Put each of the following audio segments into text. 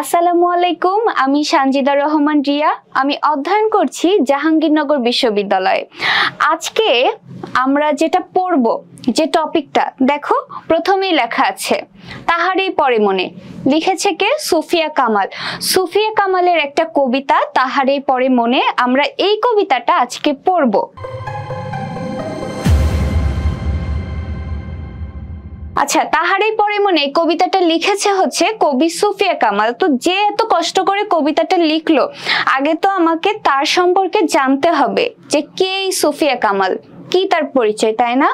আসসালামু আলাইকুম, আমি সানজিদা রহমান রিয়া। আমি অধ্যয়ন করছি জাহাঙ্গীরনগর বিশ্ববিদ্যালয়ে। আজকে আমরা যেটা পড়ব, যে টপিকটা দেখো প্রথমেই লেখা আছে তাহারই পরে মনে। লিখেছে কে? সুফিয়া কামাল। সুফিয়া কামালের একটা কবিতা তাহারই পরে মনে। আমরা এই কবিতাটা আজকে পড়ব। আচ্ছা, তাহারই পরে মনে কবিতাটা লিখেছে হচ্ছে কবি সুফিয়া কামাল। তো যে এত কষ্ট করে কবিতাটা লিখলো, আগে তো আমাকে তার সম্পর্কে জানতে হবে যে কে এই সুফিয়া কামাল, কি তার পরিচয়, তাই না?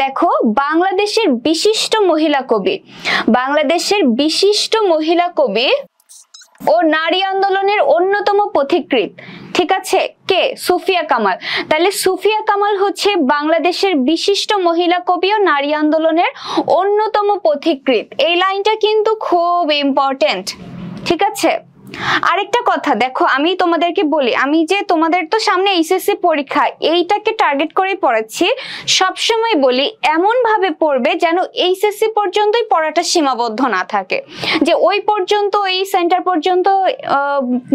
দেখো, বাংলাদেশের বিশিষ্ট মহিলা কবি, বাংলাদেশের বিশিষ্ট মহিলা কবি ও নারী আন্দোলনের অন্যতম পথিকৃৎ। ঠিক আছে, কে? সুফিয়া কামাল। তাহলে সুফিয়া কামাল হচ্ছে বাংলাদেশের বিশিষ্ট মহিলা কবি ও নারী আন্দোলনের অন্যতম পথিকৃৎ। এই লাইনটা কিন্তু খুব ইম্পর্টেন্ট। ঠিক আছে, আরেকটা কথা দেখো, আমি তোমাদেরকে বলি, আমি যে তোমাদের তো সামনে এইচএসসি পরীক্ষা, এইটাকে টার্গেট করে পড়াচ্ছি। সবসময় বলি এমন ভাবে পড়বে যেন এইচএসসি পর্যন্তই পড়াটা সীমাবদ্ধ না থাকে, যে ওই পর্যন্ত এই সেন্টার পর্যন্ত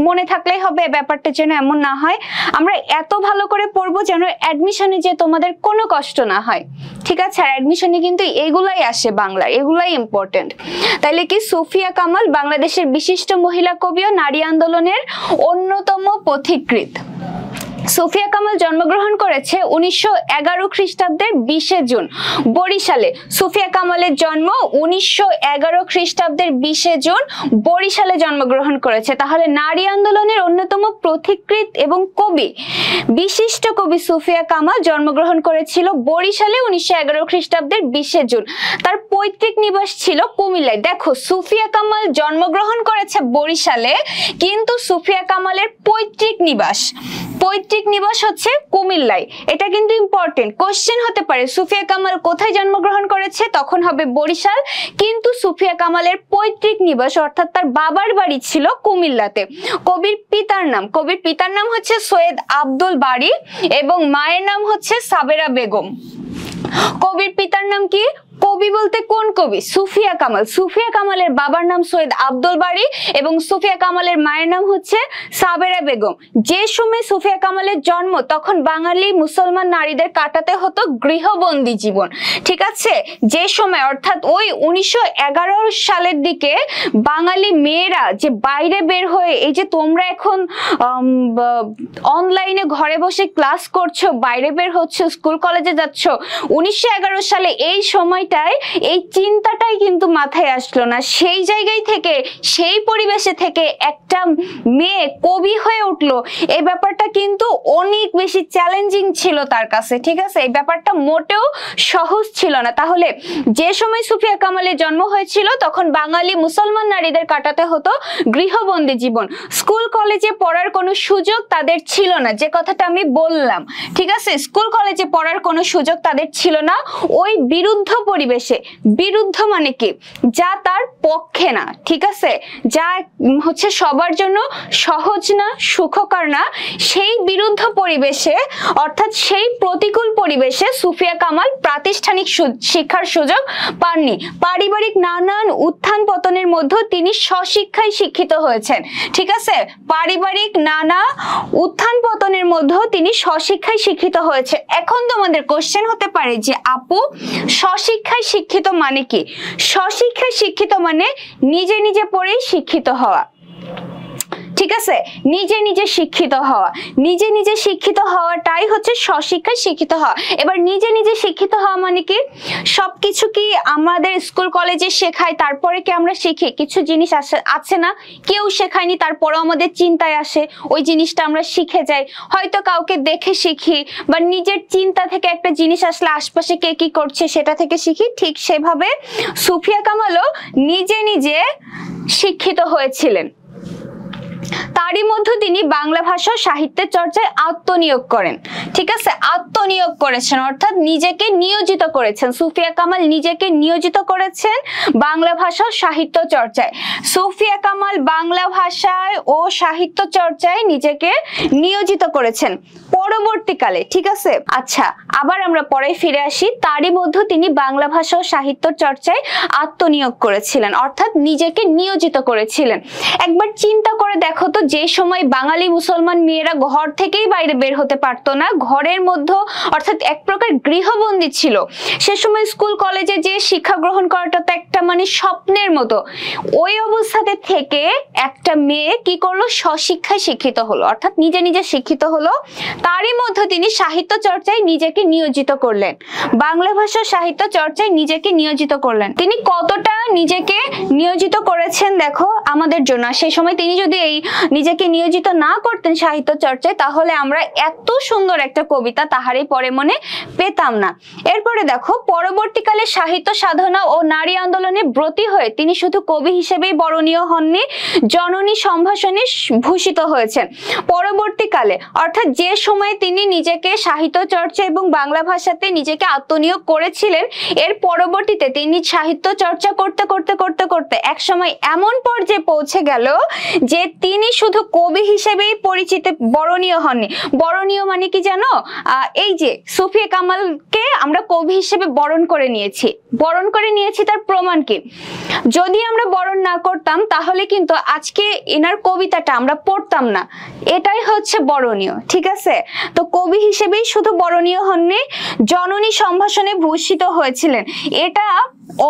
মনে থাকলেই হবে, ব্যাপারটা যেন এমন না হয়। আমরা এত ভালো করে পড়বো যেন অ্যাডমিশনে যে তোমাদের কোনো কষ্ট না হয়। ঠিক আছে, আর অ্যাডমিশনে কিন্তু এগুলাই আসে, বাংলা এগুলাই ইম্পর্টেন্ট। তাইলে কি সুফিয়া কামাল বাংলাদেশের বিশিষ্ট মহিলা কবি ও নারী আন্দোলনের অন্যতম পথিকৃৎ। সুফিয়া কামাল জন্মগ্রহণ করেছে 1911 খ্রিস্টাব্দের 20 জুন বরিশালে। সুফিয়া কামালের জন্ম 1911 খ্রিস্টাব্দের 20 জুন বরিশালে জন্মগ্রহণ করেছে। তাহলে নারী আন্দোলনের অন্যতম পথিকৃৎ এবং কবি, বিশিষ্ট কবি সুফিয়া কামাল জন্মগ্রহণ করেছিল বরিশালে 1911 খ্রিস্টাব্দের 20 জুন। তার পৈতৃক নিবাস ছিল কুমিল্লায়। দেখো, সুফিয়া কামাল জন্মগ্রহণ করেছে বরিশালে, কিন্তু সুফিয়া কামালের পৈতৃক নিবাস হচ্ছে কুমিল্লায়। এটা কিন্তু ইম্পর্টেন্ট, কোশ্চেন হতে পারে সুফিয়া কামাল কোথায় জন্মগ্রহণ করেছে, তখন হবে বরিশাল, কিন্তু সুফিয়া কামালের পৈতৃক নিবাস অর্থাৎ তার বাবার বাড়ি ছিল কুমিল্লাতে। কবির পিতার নাম হচ্ছে সৈয়দ আব্দুল বারী এবং মায়ের নাম হচ্ছে সাবেরা বেগম। কবির পিতার নাম কি? কবি বলতে কোন কবি? সুফিয়া কামাল। সুফিয়া কামালের বাবার নাম সৈয়দ আব্দুল বারী এবং সুফিয়া কামালের মায়ের নাম হচ্ছে সাবেরা বেগম। যে সময় সুফিয়া কামালের জন্ম, তখন বাঙালি মুসলমান নারীদের কাটাতে হতো গৃহবন্দী জীবন। ঠিক আছে, যে সময় অর্থাৎ ওই 1911 সালের দিকে বাঙালি মেয়েরা যে বাইরে বের হয়ে, এই যে তোমরা এখন অনলাইনে ঘরে বসে ক্লাস করছো, বাইরে বের হচ্ছ, স্কুল কলেজে যাচ্ছ, 1911 সালে এই সময় এই চিন্তাটাই কিন্তু মাথায় আসলো না। সেই জায়গায় থেকে, সেই পরিবেশে থেকে একটা মেয়ে কবি হয়ে উঠলো, এই ব্যাপারটা কিন্তু অনেক বেশি চ্যালেঞ্জিং ছিল তার কাছে। ঠিক আছে, এই ব্যাপারটা মোটেও সহজ ছিল না। তাহলে যে সময় সুফিয়া কামালের জন্ম হয়েছিল, তখন বাঙালি মুসলমান নারীদের কাটাতে হতো গৃহবন্দী জীবন। স্কুল কলেজে পড়ার কোনো সুযোগ তাদের ছিল না, যে কথাটা আমি বললাম। ঠিক আছে, স্কুল কলেজে পড়ার কোনো সুযোগ তাদের ছিল না। ওই বিরুদ্ধ মানে কি? যা তার পক্ষে না। ঠিক আছে, যা হচ্ছে সবার জন্য সহজ না, সুখকর না, সেই বিরুদ্ধ পরিবেশে অর্থাৎ সেই প্রতিকূল পরিবেশে সুফিয়া কামাল প্রাতিষ্ঠানিক শিক্ষার সুযোগ পাননি। পারিবারিক নানান উত্থান পতনের মধ্যে তিনি স্বশিক্ষায় শিক্ষিত হয়েছেন। ঠিক আছে, পারিবারিক নানা উত্থান পতনের মধ্যে তিনি স্বশিক্ষায় শিক্ষিত হয়েছে। এখন তোমাদের কোশ্চেন হতে পারে যে আপু, স্বশিক্ষায় শিক্ষিত মানে কি? স্বশিক্ষায় শিক্ষিত মানে নিজে নিজে পড়েই শিক্ষিত হওয়া। ঠিক আছে, নিজে নিজে শিক্ষিত হওয়াটাই হচ্ছে স্বশিক্ষায় শিক্ষিত হওয়া। এবার নিজে নিজে শিক্ষিত হওয়া মানে কি? সবকিছু কি আমাদের স্কুল কলেজে শেখায় তারপরে কি আমরা শিখি? কিছু জিনিস আছে না, কেউ শেখায়নি, তারপরেও আমাদের চিন্তায় আসে, ওই জিনিসটা আমরা শিখে যাই। হয়তো কাউকে দেখে শিখি, বা নিজের চিন্তা থেকে একটা জিনিস আসলে আশপাশে কে কি করছে সেটা থেকে শিখি। ঠিক সেভাবে সুফিয়া কামালও নিজে নিজে শিক্ষিত হয়েছিলেন। তারই মধ্যে তিনি বাংলা ভাষা ও সাহিত্যের চর্চায় আত্মনিয়োগ করেন। ঠিক আছে, আত্মনিয়োগ করেছেন অর্থাৎ নিজেকে নিয়োজিত করেছেন। সুফিয়া কামাল নিজেকে নিয়োজিত করেছেন বাংলা ভাষা ও সাহিত্য চর্চায়। সুফিয়া কামাল বাংলা ভাষায় ও সাহিত্য চর্চায় নিজেকে নিয়োজিত করেছেন পরবর্তীকালে। ঠিক আছে, আচ্ছা আবার আমরা পরে ফিরে আসি। তারই মধ্যে তিনি বাংলা ভাষা ও সাহিত্য চর্চায় আত্মনিয়োগ করেছিলেন অর্থাৎ নিজেকে নিয়োজিত করেছিলেন। একবার চিন্তা করে দেখো তো, যে সময় বাঙালি মুসলমান মেয়েরা ঘর থেকেই বাইরে বের হতে পারতো না, ঘরের মধ্যে অর্থাৎ এক প্রকার গৃহবন্দী ছিল, সে সময় স্কুল কলেজে যে শিক্ষা গ্রহণ করাটা তো একটা মানে স্বপ্নের মতো। ওই অবস্থাতে থেকে একটা মেয়ে কি করলো, স্বশিক্ষায় শিক্ষিত হলো অর্থাৎ নিজে নিজে শিক্ষিত হলো। তারই মধ্যে তিনি সাহিত্য চর্চায় নিজেকে নিয়োজিত করলেন, বাংলা ভাষা সাহিত্য চর্চায় নিজেকে নিয়োজিত করলেন। তিনি কতটা নিজেকে নিয়োজিত করেছেন দেখো আমাদের জন্য। সেই সময় তিনি যদি এই নিজেকে নিয়োজিত না করতেন সাহিত্য চর্চায়, তাহলে আমরা এত সুন্দর একটা কবিতা তাহারই পরে মনে পেতাম না। এরপরে দেখো, পরবর্তীকালে সাহিত্য সাধনা ও নারী আন্দোলনে ব্রতী হয়ে তিনি শুধু কবি হিসেবেই বরণীয় হননি, জননী সম্ভাষণে ভূষিত হয়েছেন। পরবর্তীকালে অর্থাৎ যে সময় তিনি নিজেকে সাহিত্য চর্চা এবং বাংলা ভাষাতে নিজেকে আত্মনিয়োগ করেছিলেন, এর পরবর্তীতে তিনি সাহিত্য চর্চা করতে করতে করতে করতে এক সময় এমন পর্যায়ে পৌঁছে গেল যে তিনি শুধু কবি হিসেবেই পরিচিত, বরণীয় হননি। বরণীয় মানে কি জানো, এই যে সুফিয়া কামালকে আমরা কবি হিসেবে বরণ করে নিয়েছি, বরণ করে নিয়েছি তার প্রমাণ কি? যদি আমরা বরণ না করতাম তাহলে কিন্তু আজকে এনার কবিতাটা আমরা পড়তাম না, এটাই হচ্ছে বরণীয়। ঠিক আছে, তো কবি হিসেবেই শুধু বরণীয় হননি, জননী সম্ভাষণে ভূষিত হয়েছিলেন। এটা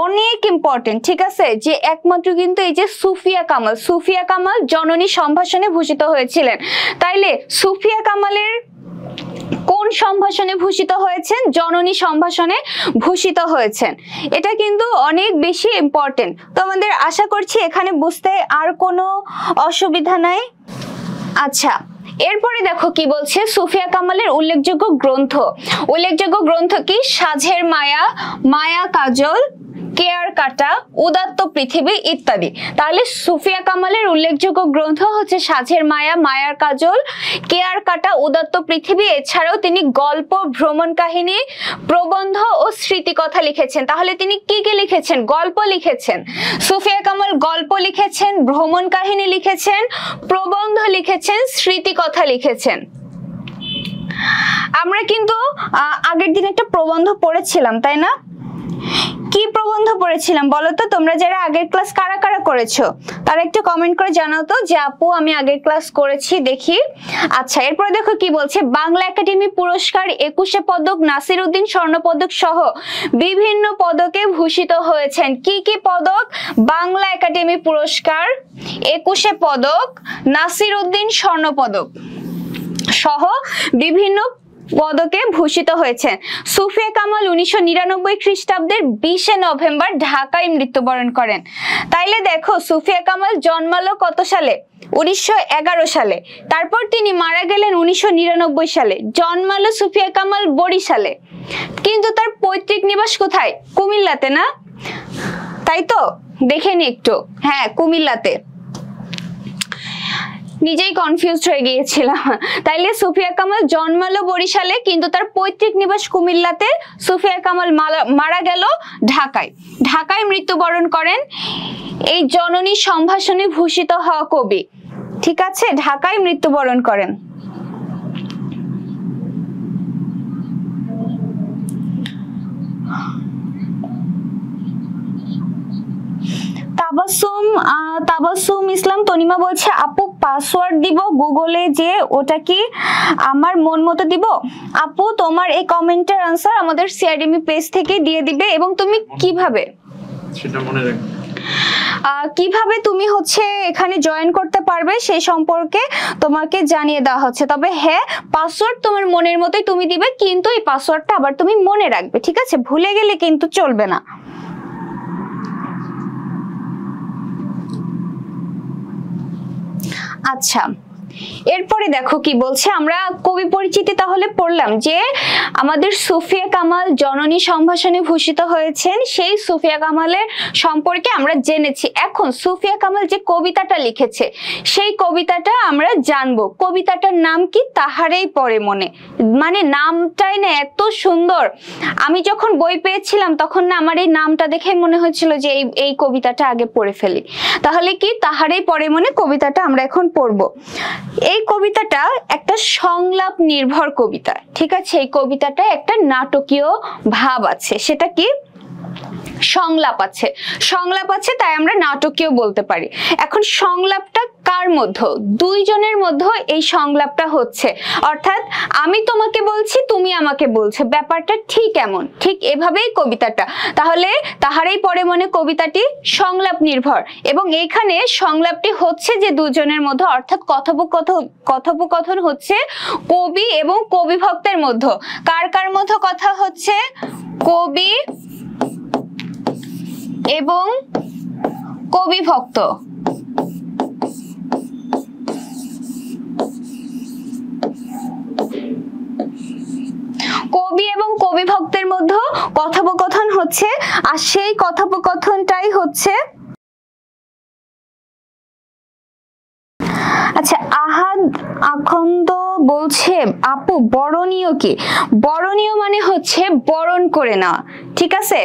অনেক ইম্পর্টেন্ট। ঠিক আছে, যে একমাত্র কিন্তু এই যে সুফিয়া কামাল জননী সম্ভাষণে ভূষিত হয়েছিলেন। তাইলে সুফিয়া কামালের কোন সম্ভাষণে ভূষিত হয়েছেন? জননী সম্ভাষণে ভূষিত হয়েছেন। এটা কিন্তু অনেক বেশি ইম্পর্টেন্ট। তোমাদের আশা করছি এখানে বুঝতে আর কোনো অসুবিধা নাই। আচ্ছা, এরপরে দেখো কি বলছে, সুফিয়া কামালের উল্লেখযোগ্য গ্রন্থ কি? সাঝের মায়া, মায়া কাজল, কেয়ার কাটা, উদাত্ত পৃথিবী ইত্যাদি। তাহলে সুফিয়া কামালের উল্লেখযোগ্য গ্রন্থ হচ্ছে সাঝের মায়া, মায়ার কাজল, কেয়ার কাটা, উদাত্ত পৃথিবী। এছাড়াও তিনি গল্প, ভ্রমণ কাহিনী, প্রবন্ধ ও স্মৃতিকথা লিখেছেন। তাহলে তিনি কি কি লিখেছেন? গল্প লিখেছেন। সুফিয়া কামাল গল্প লিখেছেন, ভ্রমণ কাহিনী লিখেছেন, প্রবন্ধ লিখেছেন, স্মৃতিকথা লিখেছেন। আমরা কিন্তু আগের দিন একটা প্রবন্ধ পড়েছিলাম, তাই না? কি প্রবন্ধ পড়েছিলাম বলো তো? তোমরা যারা আগের ক্লাস কারা কারা করেছো তারা একটু কমেন্ট করে জানাও তো যে আপু আমি আগের ক্লাস করেছি, দেখি। আচ্ছা, এরপর দেখো কি বলছে, বাংলা একাডেমি পুরস্কার 21 পদক, নাসির উদ্দিন স্বর্ণপদক সহ বিভিন্ন পদকে ভূষিত হয়েছেন। কি কি পদক? বাংলা একাডেমি পুরস্কার, 21 পদক, নাসির উদ্দিন স্বর্ণপদক সহ বিভিন্ন পদকে ভূষিত হয়েছেন। সুফিয়া কামাল 1999 খ্রিস্টাব্দের 20 নভেম্বর ঢাকায় মৃত্যুবরণ করেন। তাইলে দেখো সুফিয়া কামাল জন্মালো কত সালে? 1911 সালে। তারপর তিনি মারা গেলেন 1999 সালে। জন্মালো সুফিয়া কামাল বরিশালে, কিন্তু তার পৈতৃক নিবাস কোথায়? কুমিল্লাতে না? তাই তো, দেখে নি একটু। হ্যাঁ, কুমিল্লাতে। নিজেই কনফিউজড হয়ে গিয়েছিলাম। তাইলে সুফিয়া কামাল জন্মালো বরিশালে, কিন্তু তার পৈতৃক নিবাস কুমিল্লাতে। সুফিয়া কামাল মারা গেল ঢাকায় মৃত্যুবরণ করেন। এই জননী সম্ভাষণে ভূষিত হওয়া কবি, ঠিক আছে, ঢাকায় মৃত্যুবরণ করেন। তাবাসুম ইসলাম তনিমা বলছে আপু পাসওয়ার্ড দিব গুগলে, যে ওটা কি আমার মন মতো দিব? আপু তোমার এই কমেন্টের আনসার আমাদের সিআরডিএমি পেজ থেকে দিয়ে দিবে, এবং তুমি কিভাবে সেটা মনে রাখবে, কিভাবে তুমি হচ্ছে এখানে জয়েন করতে পারবে সেই সম্পর্কে তোমাকে জানিয়ে দেওয়া হচ্ছে। তবে হ্যাঁ, পাসওয়ার্ড তোমার মনের মতোই তুমি দিবে, কিন্তু এই পাসওয়ার্ডটা আবার তুমি মনে রাখবে, ঠিক আছে? ভুলে গেলে কিন্তু চলবে না। আচ্ছা, এরপরে দেখো কি বলছে, আমরা কবি পরিচিতি তাহলে পড়লাম যে আমাদের সুফিয়া কামাল জননী সম্ভাষণে ভূষিত হয়েছেন, সেই সুফিয়া কামালের সম্পর্কে আমরা জেনেছি। এখন সুফিয়া কামাল যে কবিতাটা লিখেছে সেই কবিতাটা আমরা জানবো। কবিতাটার নাম কি? তাহারেই পড়ে মনে। মানে নামটাই না এত সুন্দর, আমি যখন বই পেয়েছিলাম তখন না আমার এই নামটা দেখে মনে হচ্ছিল যে এই কবিতাটা আগে পড়ে ফেলি। তাহলে কি তাহারেই পড়ে মনে কবিতাটা আমরা এখন পড়বো। এই কবিতাটা একটা সংলাপ নির্ভর কবিতা, ঠিক আছে? এই কবিতাটা একটা নাটকীয় ভাব আছে, সেটা কি? সংলাপ আছে, সংলাপ আছে, তাই আমরা নাটকীয় বলতে পারি। এখন সংলাপটা কার মধ্যে? দুইজনের মধ্যে এই সংলাপটা হচ্ছে, অর্থাৎ আমি তোমাকে বলছি, তুমি আমাকে বলছো, ব্যাপারটা ঠিক এমন, ঠিক এভাবেই কবিতাটা। তাহলে তাহারেই পড়ে মনে কবিতাটি সংলাপ নির্ভর, এবং এইখানে সংলাপটি হচ্ছে যে দুজনের মধ্যে, অর্থাৎ কথোপকথন হচ্ছে কবি এবং কবি ভক্তের মধ্যে। কার কার মধ্যে কথা হচ্ছে? কবি এবং কবি ভক্ত। কবি এবং কবি ভক্তের মধ্যে কথোপকথন হচ্ছে, আর সেই কথোপকথনটাই হচ্ছে, আচ্ছা আহাদ আখন্দ বলছে আপু বরণীয় কি? বরণীয় মানে হচ্ছে বরণ করে না, ঠিক আছে?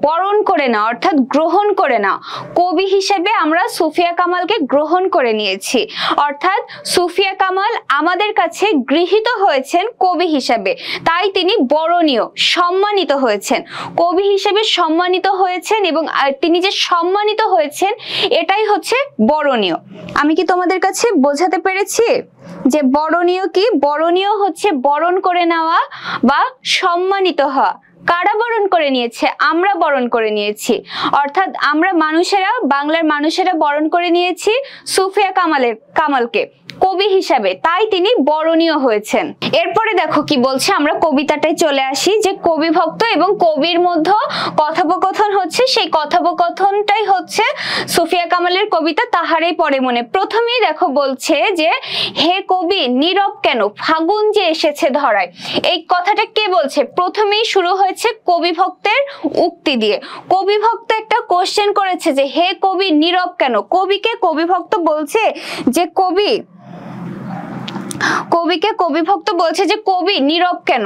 বরণ করে না অর্থাৎ গ্রহণ করে না। কবি হিসেবে আমরা সুফিয়া কামালকে গ্রহণ করে নিয়েছি, অর্থাৎ সুফিয়া কামাল আমাদের কাছে গৃহীত হয়েছেন কবি হিসেবে, তাই তিনি বরণীয়, সম্মানিত হয়েছেন, কবি হিসেবে সম্মানিত হয়েছেন, এবং তিনি যে সম্মানিত হয়েছেন এটাই হচ্ছে বরণীয়। আমি কি তোমাদের কাছে বোঝাতে পেরেছি যে বরণীয় কি? বরণীয় হচ্ছে বরণ করে নেওয়া বা সম্মানিত হওয়া। কারা বরণ করে নিয়েছে? আমরা বরণ করে নিয়েছি, অর্থাৎ আমরা মানুষেরা, বাংলার মানুষেরা বরণ করে নিয়েছি সুফিয়া কামালকে কবি হিসাবে, তাই তিনি বরণীয় হয়েছেন। এরপরে দেখো কি বলছে, আমরা কবিতাটায় চলে আসি যে কবি ভক্ত এবং কবির মধ্যে কথোপকথন হচ্ছে, সেই কথোপকথনটাই হচ্ছে সুফিয়া কামালের কবিতা তাহারেই পড়ে মনে। প্রথমেই দেখো বলছে যে হে কবি নীরব কেন, ফাগুন যে এসেছে ধরায়। এই কথাটা কে বলছে? প্রথমেই শুরু হয়েছে কবি ভক্তের উক্তি দিয়ে। কবি ভক্ত একটা কোশ্চেন করেছে যে হে কবি নীরব কেন। কবিকে কবি ভক্ত বলছে যে কবিকে কবি ভক্ত বলছে যে কবি নীরব কেন,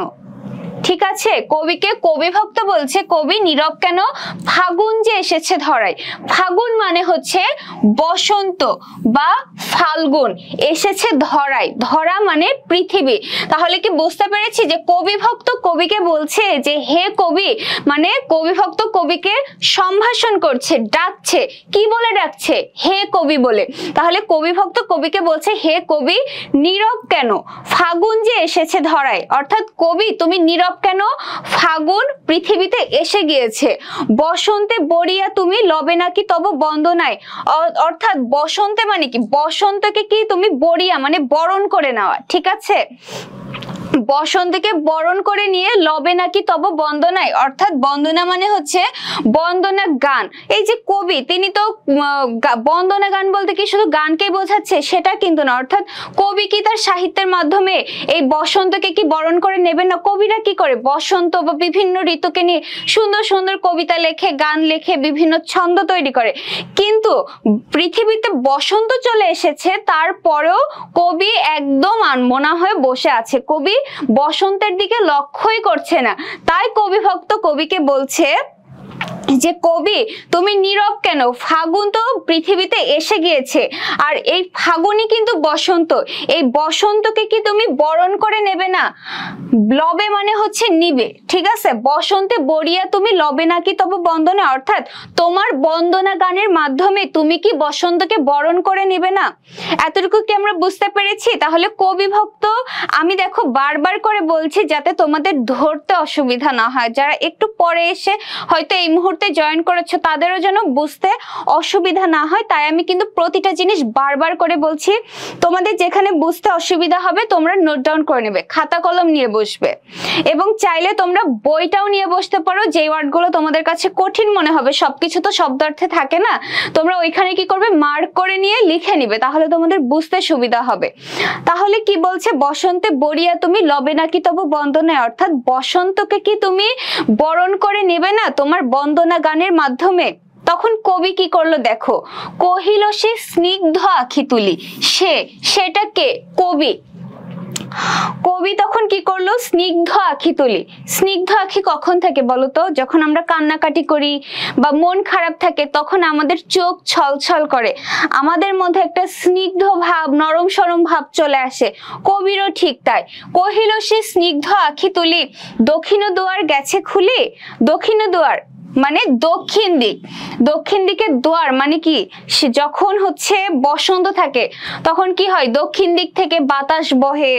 ঠিক আছে? কবিকে কবি ভক্ত বলছে কবি নীরব কেন, ফাগুন যে এসেছে ধরায়। ফাগুন মানে হচ্ছে বসন্ত বা ফাল্গুন, এসেছে ধরায়, ধরা মানে পৃথিবী। তাহলে কি বুঝতে পেরেছি যে কবি ভক্ত কবিকে বলছে যে হে কবি, মানে কবি ভক্ত কবিকে সম্ভাষণ করছে, ডাকছে। কি বলে ডাকছে? হে কবি বলে। তাহলে কবি ভক্ত কবিকে বলছে হে কবি নীরব কেন, ফাগুন যে এসেছে ধরায়, অর্থাৎ কবি তুমি নীরব কেন, ফাগুন পৃথিবীতে এসে গিয়েছে। বসন্তে বরিয়া তুমি লবে নাকি তব বন্দনায়, অর্থাৎ বসন্তে মানে কি? বসন্তকে কি তুমি বরিয়া মানে বরণ করে নেওয়া, ঠিক আছে? বসন্তকে বরণ করে নিয়ে লবে নাকি তব বন্দনায়, অর্থাৎ বন্দনা মানে হচ্ছে বন্দনা গান। এই যে কবি তিনি তো বন্দনা গান বলতে কি শুধু গানকে বোঝাচ্ছে? সেটা কিন্তু না, অর্থাৎ কবি কি তার সাহিত্যের মাধ্যমে এই বসন্তকে কি বরণ করে নেবেন না? কবিরা কি করে বসন্ত বা বিভিন্ন ঋতুকে নিয়ে সুন্দর সুন্দর কবিতা লেখে, গান লেখে, বিভিন্ন ছন্দ তৈরি করে, কিন্তু পৃথিবীতে বসন্ত চলে এসেছে তারপরেও কবি একদম আনমনা হয়ে বসে আছে, কবি বসন্তের দিকে লক্ষ্যই করছে না। তাই কবি ভক্ত কবিকে বলছে যে কবি তুমি নীরব কেন, ফাগুন তো পৃথিবীতে এসে গিয়েছে, আর এই ফাগুনই কিন্তু বসন্ত, এই বসন্তকে কি তুমি বরণ করে নেবে না? লবে মানে হচ্ছে নিবে, ঠিক আছে? বসন্তে বরিয়া তুমি লবে নাকি তবে বন্দনা, অর্থাৎ তোমার বন্দনা গানের মাধ্যমে তুমি কি বসন্তকে বরণ করে নেবে না? এতটুকু কি আমরা বুঝতে পেরেছি? তাহলে কবি ভক্ত, আমি দেখো বারবার করে বলছি যাতে তোমাদের ধরতে অসুবিধা না হয়, যারা একটু পরে এসে হয়তো এই মুহূর্তে মুহূর্তে জয়েন করেছো তাদেরও যেন বুঝতে অসুবিধা না হয়, তাই আমি কিন্তু প্রতিটা জিনিস বারবার করে বলছি। তোমাদের যেখানে বুঝতে অসুবিধা হবে তোমরা নোট ডাউন করে নেবে, খাতা কলম নিয়ে বসবে, এবং চাইলে তোমরা বইটাও নিয়ে বসতে পারো। যে ওয়ার্ডগুলো তোমাদের কাছে কঠিন মনে হবে, সবকিছু তো শব্দার্থে থাকে না, তোমরা ওইখানে কি করবে, মার্ক করে নিয়ে লিখে নিবে, তাহলে তোমাদের বুঝতে সুবিধা হবে। তাহলে কি বলছে, বসন্তে বরিয়া তুমি লবে নাকি তবু বন্দনায়, অর্থাৎ বসন্তকে কি তুমি বরণ করে নেবে না তোমার বন্দনা গানের মাধ্যমে। তখন কবি কি করলো দেখো, কহিল সে স্নিগ্ধ আখি তুলি, সেটা কে, কবি। কবি তখন কি করলো, স্নিগ্ধ আখি তুলি। স্নিগ্ধ আখি কখন থাকে বলতো, যখন আমরা কান্নাকাটি করি বা মন খারাপ থাকে তখন আমাদের চোখ ছলছল করে, আমাদের মধ্যে একটা স্নিগ্ধ ভাব, নরম সরম ভাব চলে আসে। কবিরও ঠিক তাই। কহিল সে স্নিগ্ধ আখি তুলি, দক্ষিণ দুয়ার গেছে খুলি। দক্ষিণ দুয়ার মানে দক্ষিণ দিক, দক্ষিণ দিকের দুয়ার মানে কি, যখন হচ্ছে বসন্ত থাকে তখন কি হয়, দক্ষিণ দিক থেকে বাতাস বহে,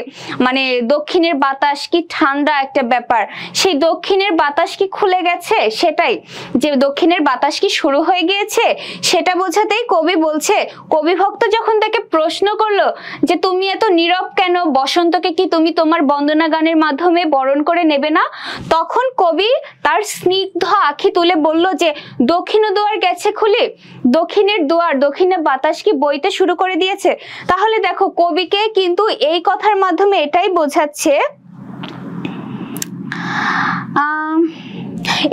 মানে দক্ষিণের বাতাস কি ঠান্ডা একটা ব্যাপার, সেই দক্ষিণের বাতাস কি খুলে গেছে, সেটাই যে দক্ষিণের বাতাস কি শুরু হয়ে গিয়েছে সেটা বোঝাতেই কবি বলছে। কবি ভক্ত যখন তাকে প্রশ্ন করলো যে তুমি এত নীরব কেন, বসন্তকে কি তুমি তোমার বন্দনা গানের মাধ্যমে বরণ করে নেবে না, তখন কবি তার স্নিগ্ধ আখি তুলে বলল যে দক্ষিণ দুয়ার গেছে খুলে, দক্ষিণের দুয়ার, দক্ষিণে বাতাস কি বইতে শুরু করে দিয়েছে। তাহলে দেখো কবিকে কিন্তু এই কথার মাধ্যমে এটাই বোঝাচ্ছে,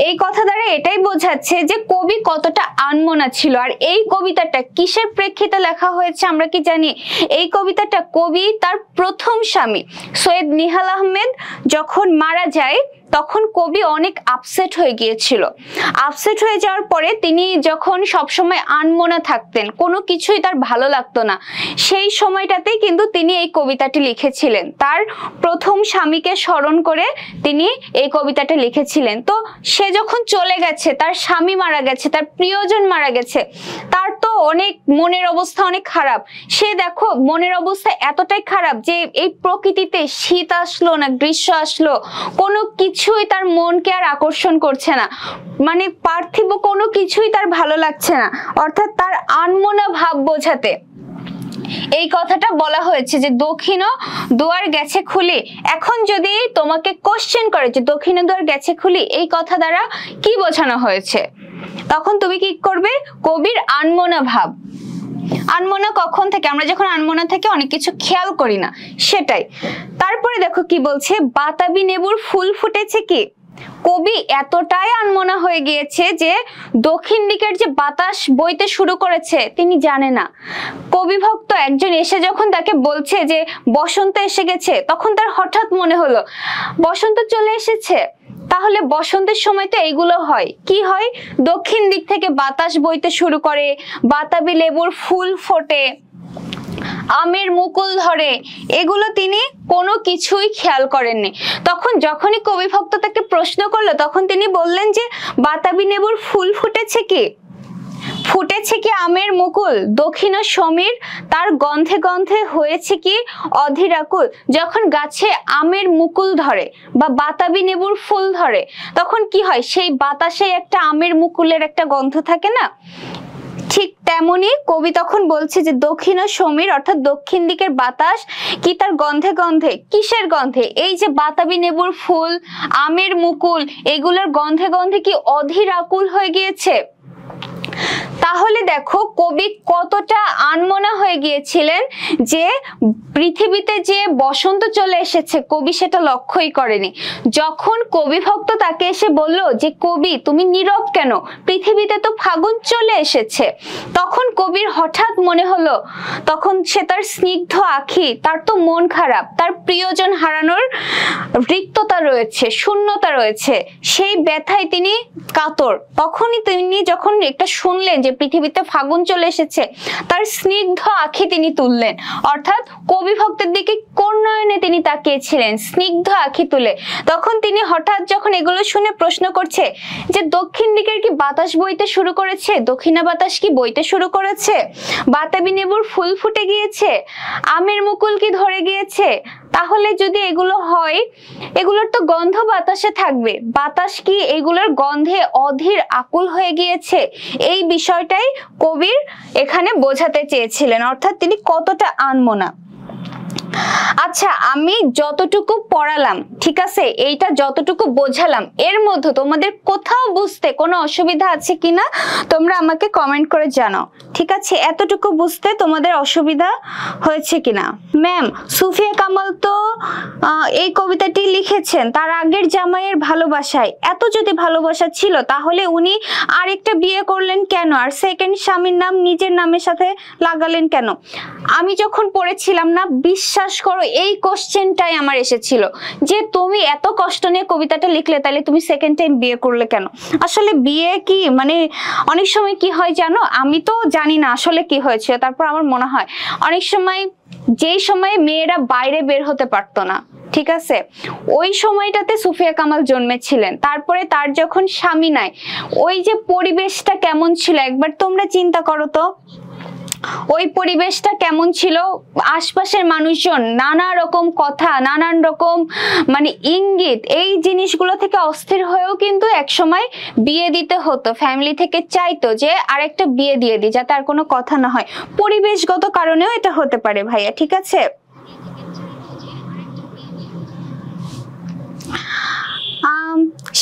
এই কথা দ্বারা এটাই বোঝাচ্ছে যে কবি কতটা আনমনা ছিল। আর এই কবিতাটা কিসের প্রেক্ষিতে লেখা হয়েছে আমরা কি জানি, এই কবিতাটা কবি তার প্রথম স্বামী সৈয়দ নিহাল আহমেদ যখন মারা যায় তখন কবি অনেক আপসেট হয়ে গিয়েছিল। আপসেট হয়ে যাওয়ার পরে তিনি যখন সবসময় আনমনা থাকতেন, কোনো কিছুই তার ভালো লাগতো না, সেই সময়টাতেই কিন্তু তিনি এই কবিতাটি লিখেছিলেন। তার প্রথম স্বামীকে স্মরণ করে তিনি এই কবিতাটা লিখেছিলেন। তো সে যখন চলে গেছে, তার স্বামী মারা গেছে, তার প্রিয়জন মারা গেছে, তার তো অনেক মনের অবস্থা অনেক খারাপ। সে দেখো মনের অবস্থা এতটাই খারাপ যে এই প্রকৃতিতে শীত আসলো না গ্রীষ্ম আসলো, কোনো কিছুই তার মনকে আর আকর্ষণ করছে না, মানে পার্থিব কোনো কিছুই তার ভালো লাগছে না, অর্থাৎ তার আনমনা ভাব বোঝাতে এই কথাটা বলা হয়েছে যে দক্ষিণ দুয়ার গেছে খুলি। এখন যদি তোমাকে কোশ্চেন করে যে দক্ষিণ দুয়ার গেছে খুলি এই কথা দ্বারা কি বোঝানো হয়েছে, তখন তুমি কি করবে, কবির আনমনা ভাব। আনমনা কখন থেকে, আমরা যখন আনমনা থেকে অনেক কিছু খেয়াল করি না সেটাই। তারপরে দেখো কি বলছে, বাতাবি নেবুর ফুল ফুটেছে কি, কবি এতটাই আনমনা হয়ে গিয়েছে যে দক্ষিণ দিকের যে বাতাস বইতে শুরু করেছে তিনি জানে না। কবি ভক্ত একজন এসে যখন তাকে বলছে যে বসন্ত এসে গেছে, তখন তার হঠাৎ মনে হলো বসন্ত চলে এসেছে, তাহলে বসন্তের সময় তো এইগুলো হয়, কি হয়, দক্ষিণ দিক থেকে বাতাস বইতে শুরু করে, বাতাবি লেবুর ফুল ফোটে, আমের মুকুল ধরে, এগুলো তিনি কোনো কিছুই খেয়াল করেননি। তখন যখনই কবি ভক্ত তাকে প্রশ্ন করলো তখন তিনি বললেন যে বাতাবি লেবুর ফুল ফুটেছে কি, ফুটেছে কি আমের মুকুল, দক্ষিণ সমীর তার গন্ধে গন্ধে হয়েছে কি অধীরাকুল। যখন গাছে আমের মুকুল ধরে বা বাতাবি লেবুর ফুল ধরে তখন কি হয়, সেই বাতাসে একটা আমের মুকুলের একটা গন্ধ থাকে না, ঠিক তেমনি কবি তখন বলছে যে দক্ষিণ সমীর অর্থাৎ দক্ষিণ দিকের বাতাস কি তার গন্ধে গন্ধে, কিসের গন্ধে, এই যে বাতাবি লেবুর ফুল, আমের মুকুল, এগুলোর গন্ধে গন্ধে কি অধীর আকুল হয়ে গিয়েছে। তাহলে দেখো কবি কতটা আনমনা হয়ে গিয়েছিলেন যে পৃথিবীতে যে বসন্ত চলে এসেছে কবি সেটা লক্ষ্যই করেনি। যখন কবি ভক্ত তাকে এসে বলল যে কবি তুমি নীরব কেন, পৃথিবীতে তো ফাগুন চলে এসেছে, তখন কবির হঠাৎ মনে হলো, তখন সে তার স্নিগ্ধ আখি, তার তো মন খারাপ, তার প্রিয়জন হারানোর রিক্ততা রয়েছে, শূন্যতা রয়েছে, সেই ব্যথায় তিনি কাতর। তখনই তিনি যখন একটা শুনলেন যে পৃথিবীতে ফাগুন চলে এসেছে, তার স্নিগ্ধ আখি তিনি তুললেন, অর্থাৎ কবি ভক্তের দিকে কোন নয়নে তিনি তাকিয়েছিলেন, স্নিগ্ধ আখি তুলে। তখন তিনি হঠাৎ যখন এগুলো শুনে প্রশ্ন করছে যে দক্ষিণ দিকের কি বাতাস বইতে শুরু করেছে, দক্ষিণা বাতাস কি বইতে শুরু করেছে, বাতাবি লেবুর ফুল ফুটে গিয়েছে, আমের মুকুল কি ধরে গিয়েছে, তাহলে যদি এগুলো হয়, এগুলোর তো গন্ধ বাতাসে থাকবে, বাতাস কি এগুলোর গন্ধে অধীর আকুল হয়ে গিয়েছে? এই বিষয়টাই কবির এখানে বোঝাতে চেয়েছিলেন, অর্থাৎ তিনি কতটা আনমনা। আচ্ছা, আমি যতটুকু পড়ালাম, ঠিক আছে, এইটা যতটুকু বোঝালাম, এর মধ্যে তোমাদের কোথাও বুঝতে কোনো অসুবিধা আছে কিনা তোমরা আমাকে কমেন্ট করে জানাও, ঠিক আছে? এতটুকু বুঝতে তোমাদের অসুবিধা হয়েছে কিনা? ম্যাম, সুফিয়া কামাল তো এই কবিতাটি লিখেছেন তার আগের জামাইয়ের ভালোবাসায়। এত যদি ভালোবাসা ছিল তাহলে উনি আরেকটা বিয়ে করলেন কেন, আর সেকেন্ড স্বামীর নাম নিজের নামের সাথে লাগালেন কেন? আমি যখন পড়েছিলাম না, বিশ্বাস করো এই কোশ্চেনটাই আমার এসেছিল যে তুমি এত কষ্ট নিয়ে কবিতাটা লিখলে, তাহলে তুমি সেকেন্ড টাইম বিয়ে করলে কেন? আসলে বিয়ে কি মানে অনেক সময় কি হয় জানো, আমি তো জানি না আসলে কি হয়েছে, তারপর আমার মনে হয় অনেক সময় যেই সময়ে মেয়েরা বাইরে বের হতে পারতো না, ঠিক আছে, ওই সময়টাতে সুফিয়া কামাল জন্মেছিলেন। তারপরে তার যখন স্বামী নাই, ওই যে পরিবেশটা কেমন ছিল একবার তোমরা চিন্তা করো তো, ওই পরিবেশটা কেমন ছিল? আশপাশের মানুষজন নানা রকম কথা, নানান রকম মানে ইঙ্গিত, এই জিনিসগুলো থেকে অস্থির হয়েও কিন্তু একসময় বিয়ে দিতে হতো। ফ্যামিলি থেকে চাইতো যে আরেকটা বিয়ে দিয়ে দিই যাতে আর কোনো কথা না হয়। পরিবেশগত কারণেও এটা হতে পারে ভাইয়া, ঠিক আছে?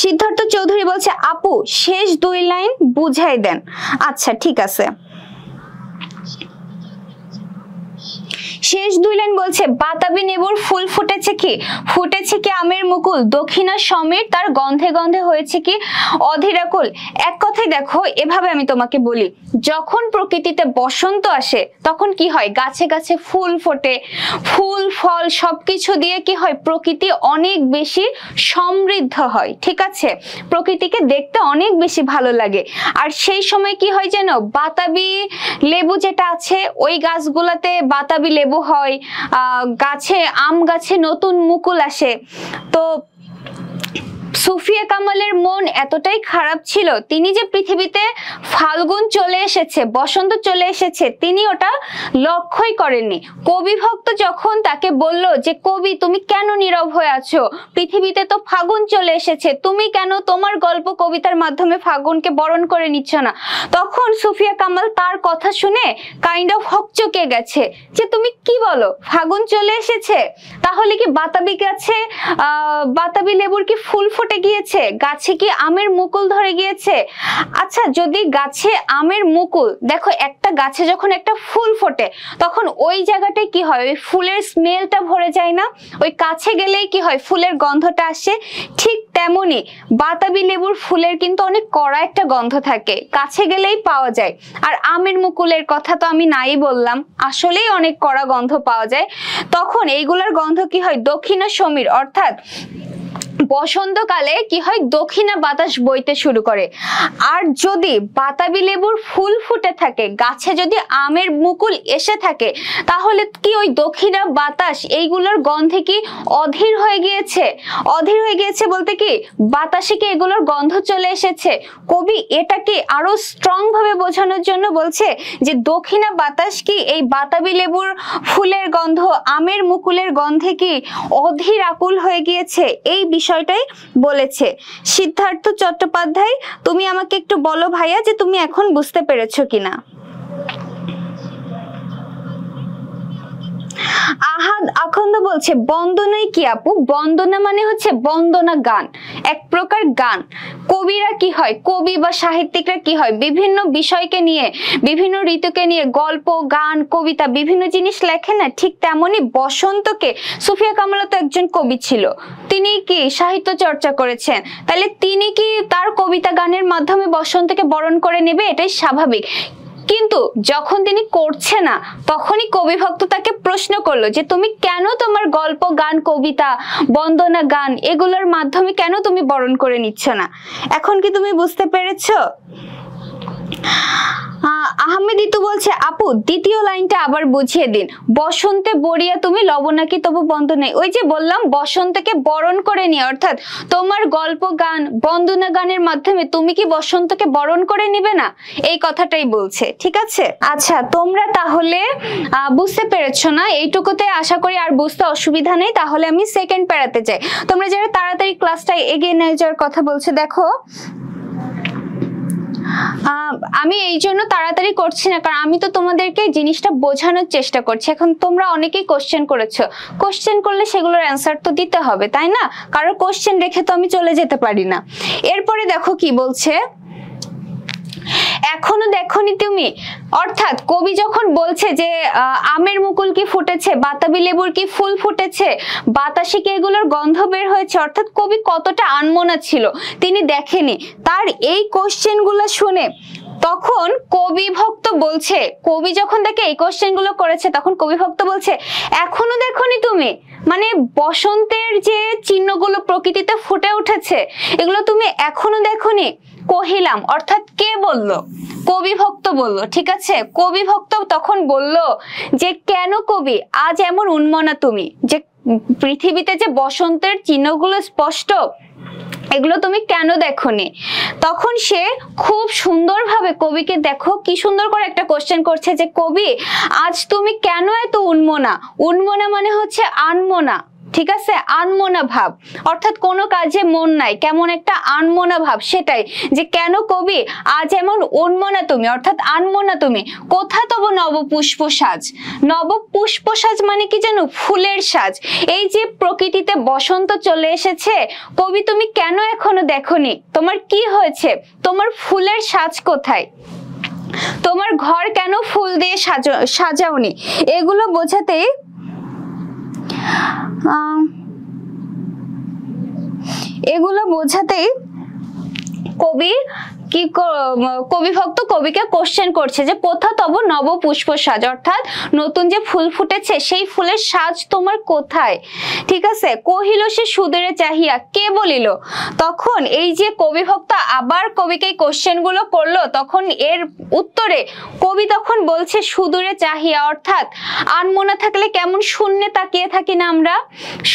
সিদ্ধার্থ চৌধুরী বলছে, আপু শেষ 2 লাইন বুঝাই দেন। আচ্ছা ঠিক আছে, শেষ 2 লাইন বলছে, বাতাবি নেবুর ফুল ফুটেছে কি, ফুটেছে কি আমের মুকুল, দক্ষিণা সমীর তার গন্ধে গন্ধে হয়েছে কি অধীরাকুল। এক কথায় দেখো, এভাবে আমি তোমাকে বলি, যখন প্রকৃতিতে বসন্ত আসে তখন কি হয়, গাছে গাছে ফুল ফোটে, ফুল ফল সবকিছু দিয়ে কি হয়, প্রকৃতি অনেক বেশি সমৃদ্ধ হয়, ঠিক আছে, প্রকৃতিকে দেখতে অনেক বেশি ভালো লাগে। আর সেই সময় কি হয় যেন, বাতাবি লেবু যেটা আছে ওই গাছগুলাতে বাতাবি লেবু হয়, গাছে আম গাছে নতুন মুকুল আসে। তো সুফিয়া কামালের মন এতটাই খারাপ ছিল, তিনি যে পৃথিবীতে ফাল্গুন চলে এসেছে, বসন্ত চলে এসেছে, তিনি ওটা লক্ষ্যই করেননি। কবি ভক্ত যখন তাকে বলল যে কবি তুমি কেন নীরব হয়ে আছো, পৃথিবীতে তো ফাগুন চলে এসেছে, তুমি কেন তোমার গল্প কবিতার মাধ্যমে ফাগুনকে বরণ করে নিচ্ছ না, তখন সুফিয়া কামাল তার কথা শুনে কাইন্ড অফ হকচকে গেছে যে তুমি কি বলো, ফাগুন চলে এসেছে, তাহলে কি বাতাবি গাছে বাতাবি লেবুর কি ফুল ফুটে গিয়েছে, গাছে কি আমের মুকুল ধরে গিয়েছে? আচ্ছা, যদি গাছে আমের মুকুল, দেখো একটা গাছে যখন একটা ফুল ফোটে তখন ওই জায়গাটায় কি হয়, ওই ফুলের স্মেলটা ভরে যায় না, ওই কাছে গেলেই কি হয়, ফুলের গন্ধটা আসে। ঠিক তেমনি বাতাবি লেবুর ফুলের কিন্তু অনেক কড়া একটা গন্ধ থাকে, কাছে গেলেই পাওয়া যায়। আর আমের মুকুলের কথা তো আমি নাই বললাম, আসলেই অনেক কড়া গন্ধ পাওয়া যায়। তখন এইগুলার গন্ধ কি হয়, দক্ষিণা সমীর, অর্থাৎ বসন্তকালে কি হয়, দক্ষিণা বাতাস বইতে শুরু করে। আর যদি বাতাবি লেবুর ফুল ফুটে থাকে, গাছে যদি আমের মুকুল এসে থাকে, তাহলে কি ওই দক্ষিণা বাতাস এইগুলোর গন্ধে কি অধীর হয়ে গিয়েছে? অধীর হয়ে গিয়েছে বলতে কি বাতাসে কি এগুলোর গন্ধ চলে এসেছে? কবি এটাকে আরো স্ট্রং ভাবে বোঝানোর জন্য বলছে যে দক্ষিণা বাতাস কি এই বাতাবি লেবুর ফুলের গন্ধ, আমের মুকুলের গন্ধে কি অধীর আকুল হয়ে গিয়েছে, এই বিষয়টাই বলেছে। সিদ্ধার্থ চট্টোপাধ্যায়, তুমি আমাকে একটু বলো ভাইয়া যে তুমি এখন বুঝতে পেরেছো কিনা। আহাদ আখন্দ বলছে, বন্দনাই কি আপু? বন্দনা মানে হচ্ছে বন্দনা গান, এক প্রকার গান। কবিরা কি হয়, কবি বা সাহিত্যিকরা কি হয়, বিভিন্ন বিষয়কে নিয়ে, বিভিন্ন ঋতুকে নিয়ে গল্প, গান, কবিতা, বিভিন্ন জিনিস লেখে না, ঠিক তেমনি বসন্তকে, সুফিয়া কামাল তো একজন কবি ছিল, তিনি কি সাহিত্য চর্চা করেছেন, তাহলে তিনি কি তার কবিতা গানের মাধ্যমে বসন্তকে বরণ করে নেবে, এটাই স্বাভাবিক। কিন্তু যখন তিনি করছে না, তখনই কবি ভক্ত তাকে প্রশ্ন করলো যে তুমি কেন তোমার গল্প, গান, কবিতা, বন্দনা গান এগুলোর মাধ্যমে কেন তুমি বরণ করে নিচ্ছ না? এখন কি তুমি বুঝতে পেরেছো? আহমেদ ইতু বলছে আপু দ্বিতীয় লাইনটা আবার বুঝিয়ে দিন। বসন্তে বরিয়া তুমি লবণাকি তবু বন্ধ নেই। ওই যে বললাম বসন্তকে বরণ করে নিয়ে, অর্থাৎ তোমার গল্প গান বন্দনা গানের মাধ্যমে তুমি কি বসন্তকে বরণ করে নিবে না, এই কথাটাই বলছে। ঠিক আছে, আচ্ছা তোমরা তাহলে বুঝতে পেরেছো না? এইটুকুতে আশা করি আর বুঝতে অসুবিধা নেই। তাহলে আমি সেকেন্ড প্যারাতে যাই। তোমরা যারা তাড়াতাড়ি ক্লাসটা এগিয়ে নিয়ে যাওয়ার কথা বলছে, দেখো আমি এই জন্য তাড়াতাড়ি করছি না, কারণ আমি তো তোমাদেরকে জিনিসটা বোঝানোর চেষ্টা করছি। এখন তোমরা অনেকেই কোশ্চেন করেছো, কোশ্চেন করলে সেগুলোর অ্যান্সার তো দিতে হবে, তাই না? কারো কোশ্চেন রেখে তো আমি চলে যেতে পারি না। এরপরে দেখো কি বলছে, এখনো দেখোনি তুমি, অর্থাৎ কবি যখন বলছে যে আমের মুকুল কি ফুটেছে, বাতাবি লেবুর কি ফুল ফুটেছে, বাতাসে কি এগুলোর গন্ধ বের হয়েছে, অর্থাৎ কবি কতটা আনমনা ছিল তিনি দেখেনি। তার এই কোশ্চেন গুলো শুনে তখন কবি ভক্ত বলছে, কবি যখন দেখে এই কোশ্চেন গুলো করেছে তখন কবি ভক্ত বলছে এখনো দেখোনি তুমি, মানে বসন্তের যে চিহ্নগুলো প্রকৃতিতে ফুটে উঠেছে এগুলো তুমি এখনো দেখোনি। কহিলাম, অর্থাৎ কে বলল? কবি ভক্ত বলল। ঠিক আছে, কবি ভক্ত তখন বলল যে কেন কবি আজ এমন উন্মনা তুমি, যে পৃথিবীতে যে বসন্তের চিহ্নগুলো স্পষ্ট এগুলো তুমি কেন দেখোনি? তখন সে খুব সুন্দরভাবে কবিকে, দেখো কি সুন্দর করে একটা কোশ্চেন করছে যে কবি আজ তুমি কেন এত উন্মনা। উন্মনা মানে হচ্ছে আনমনা, ঠিক আছে, আনমনা ভাব, অর্থাৎ কোনো কাজে মন নাই, কেমন একটা আনমনা ভাব, সেটাই যে কেন কবি আজ এমন উন্মনা তুমি, অর্থাৎ আনমনা তুমি। কোথা তব নবপুষ্প সাজ। নবপুষ্প সাজ মানে কি জানো? ফুলের সাজ। এই যে প্রকৃতিতে বসন্ত চলে এসেছে, কবি তুমি কেন এখনো দেখোনি? তোমার কি হয়েছে? তোমার ফুলের সাজ কোথায়? তোমার ঘর কেন ফুল দিয়ে সাজাওনি? এগুলো বোঝাতে কবি কি কবি ভক্ত কবিকে কোশ্চেন করছে যে কোথা তব নবপুষ্প সাজ, অর্থাৎ নতুন যে ফুল ফুটেছে সেই ফুলের সাজ তোমার কোথায়। ঠিক আছে, কহিল সে সুদূরে চাহিয়া, কে বলিল? তখন এই যে কবি ভক্ত আবার কবিকে কোশ্চেন গুলো করলো, তখন এর উত্তরে কবি তখন বলছে সুদূরে চাহিয়া, অর্থাৎ আনমনা থাকলে কেমন শূন্যে তাকিয়ে থাকি না আমরা,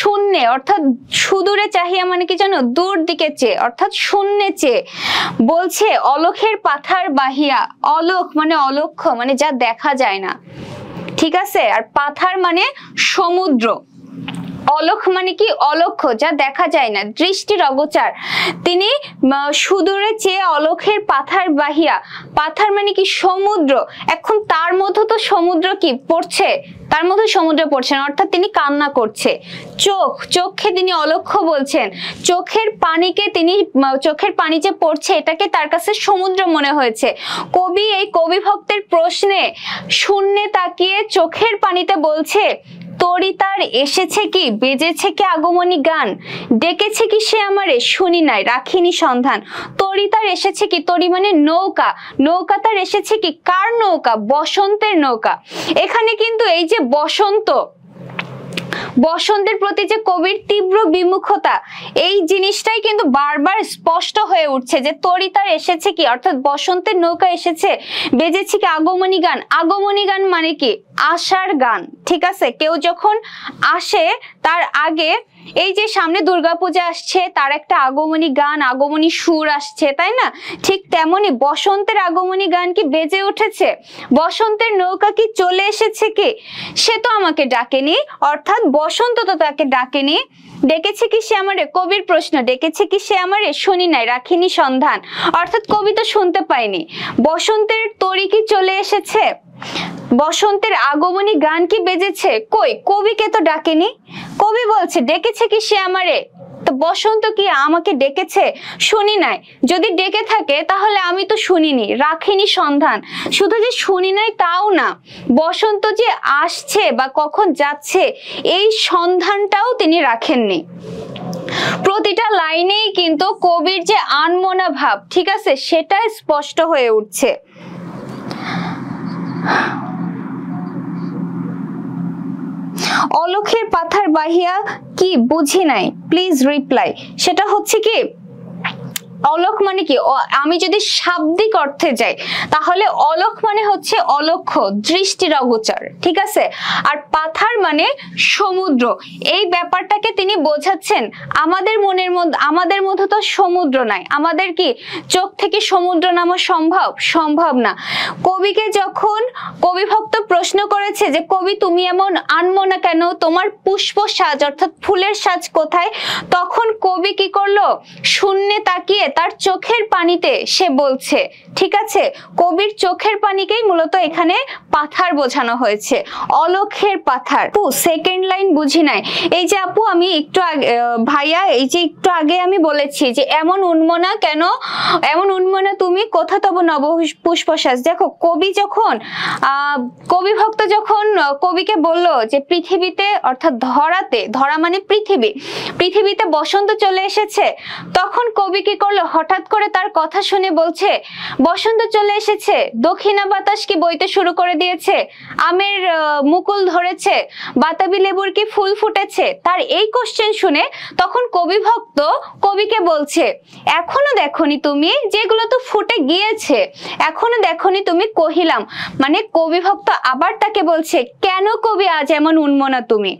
শূন্যে, অর্থাৎ সুদূরে চাহিয়া মানে কি জানো? দূর দিকে চেয়ে, অর্থাৎ শূন্যে চেয়ে। বলছে অলখের পাথার বাহিয়া, অলখ মানে অলক্ষ্য, মানে যা দেখা যায় না। ঠিক আছে, আর পাথার মানে সমুদ্র, অলখ মানে কি? অলক্ষ্য, যা দেখা যায় না, দৃষ্টির অগোচর। তিনি সুদূরে চেয়ে অলখের পাথার বাহিয়া, পাথার মানে কি? সমুদ্র। এখন তার মধ্যে তো সমুদ্র কি পড়ছে, তার মধ্যে সমুদ্র পড়ছে না, অর্থাৎ তিনি কান্না করছে। চোখে তিনি অলক্ষ্য বলছেন, চোখের পানিকে তিনি, চোখের পানি যে পড়ছে এটাকে তার কাছে সমুদ্র মনে হয়েছে। কবি এই কবি ভক্তের প্রশ্নে শূন্যে তাকিয়ে চোখের পানিতে বলছে তরি তার এসেছে কি, বেজেছে কি আগমনী গান, ডেকেছে কি সে আমারে, শুনি নাই রাখিনি সন্ধান। তরি তার এসেছে কি, তরি মানে নৌকা, নৌকা তার এসেছে কি, কার নৌকা? বসন্তের নৌকা। এখানে কিন্তু এই যে বসন্ত, বসন্তের প্রতি যে কবির তীব্র বিমুখতা, এই জিনিসটাই কিন্তু বারবার স্পষ্ট হয়ে উঠছে যে তরি তার এসেছে কি, অর্থাৎ বসন্তের নৌকা এসেছে, বেজেছে কি আগমনী গান। আগমনী গান মানে কি? আশার গান। ঠিক আছে, কেউ যখন আসে তার আগে, এই যে সামনে দুর্গাপূজা আসছে, তার একটা আগমনী গান, আগমনী সুর আসছে, তাই না? ঠিক তেমনি বসন্তের আগমনী গান কি বেজে উঠেছে, বসন্তের নৌকা কি চলে এসেছে কি, সে তো আমাকে ডাকেনি, অর্থাৎ বসন্ত তো তাকে ডাকেনি। ডেকেছে কি সে আমারে, কবির প্রশ্ন, ডেকেছে কি সে আমারে, শুনি নাই রাখিনি সন্ধান, অর্থাৎ কবি তো শুনতে পায়নি। বসন্তের তরি কি চলে এসেছে, বসন্তের আগমনী গান কি বেজেছে, কই? কবিকে তো ডাকেনি। কবি বলছে ডেকেছে কি সে আমারে, তো বসন্ত কি আমাকে ডেকেছে? শুনি নাই। যদি ডেকে থাকে তাহলে আমি তো শুনিনি, রাখিনি সন্ধান। শুধু যে শুনি নাই তাও না, বসন্ত যে আসছে বা কখন যাচ্ছে এই সন্ধানটাও তিনি রাখেননি। প্রতিটা লাইনেই কিন্তু কবির যে আনমনা ভাব, ঠিক আছে, সেটা স্পষ্ট হয়ে উঠছে। অলখের পাথার বাহিয়া কি বুঝি নাই, প্লিজ রিপ্লাই। সেটা হচ্ছে কি, অলখ মানে কি? আমি যদি শাব্দিক অর্থে যাই তাহলে অলখ মানে হচ্ছে অলক্ষ্য, দৃষ্টির অগোচর, ঠিক আছে। আর পাথার মানে সমুদ্র। এই ব্যাপারটাকে তিনি বোঝাচ্ছেন আমাদের মনের মধ্যে, আমাদের মধ্যে তো সমুদ্র নাই, আমাদের কি চোখ থেকে সমুদ্র নামা সম্ভব? সম্ভব না। কবিকে যখন কবিভক্ত প্রশ্ন করেছে যে কবি তুমি এমন আনমনা কেন, তোমার পুষ্প সাজ অর্থাৎ ফুলের সাজ কোথায়, তখন কবি কি করলো? শূন্যে তাকিয়ে তার চোখের পানিতে সে বলছে, ঠিক আছে। কবির চোখের পানিকেই মূলত এখানে পাথার বোঝানো হয়েছে, অলক্ষের পাথার। আপু সেকেন্ড লাইন বুঝি নাই। এই যে আপু আমি একটু ভাইয়া এই যে একটু আগে আমি বলেছি যে এমন উন্মনা কেন, এমন উন্মনা তুমি কোথা তব নব পুষ্পশ্বাস। দেখো কবি যখন কবিভক্ত যখন কবিকে বলল যে পৃথিবীতে অর্থাৎ ধরাতে, ধরা মানে পৃথিবী, পৃথিবীতে বসন্ত চলে এসেছে, তখন কবি কি করলো? হঠাৎ করে তার কথা শুনে বলছে বসন্ত চলে এসেছে, দক্ষিণা বাতাস কি বইতে শুরু করে দিয়েছে, আমের মুকুল ধরেছে, বাতাবি লেবুর কি ফুল ফুটেছে। তার এই কোশ্চেন শুনে তখন কবিভক্ত কবিকে বলছে এখনো দেখনি তুমি, যেগুলো তো ফুটে গিয়েছে, এখনো দেখনি তুমি কহিলাম। মানে কবিভক্ত আবার তাকে বলছে কেন কবি আজ এমন উন্মনা তুমি।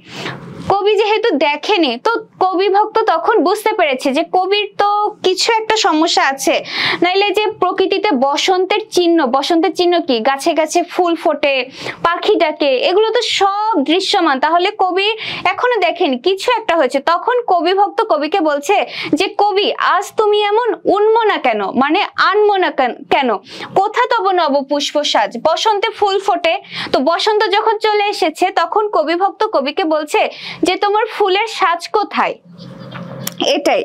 কবি যেহেতু দেখেনি তো কবিভক্ত তখন বুঝতে পেরেছে যে কবির তো কিছু একটা সমস্যা আছে, নাইলে যে প্রকৃতিতে বসন্তের চিহ্ন, বসন্তের চিহ্ন কি? গাছে গাছে ফুল ফোটে, পাখি ডাকে, এগুলো তো সব দৃশ্যমান, তাহলে কবি এখনো দেখেনি, কিছু একটা হয়েছে। তখন কবিভক্ত কবিকে বলছে যে কবি আজ তুমি এমন উন্মনা কেন, মানে আনমনা কেন, কোথা তব নব পুষ্প সাজ, বসন্তে ফুল ফোটে, তো বসন্ত যখন চলে এসেছে তখন কবিভক্ত কবিকে বলছে যে তোমার ফুলের সাজ কোথায়। এটাই।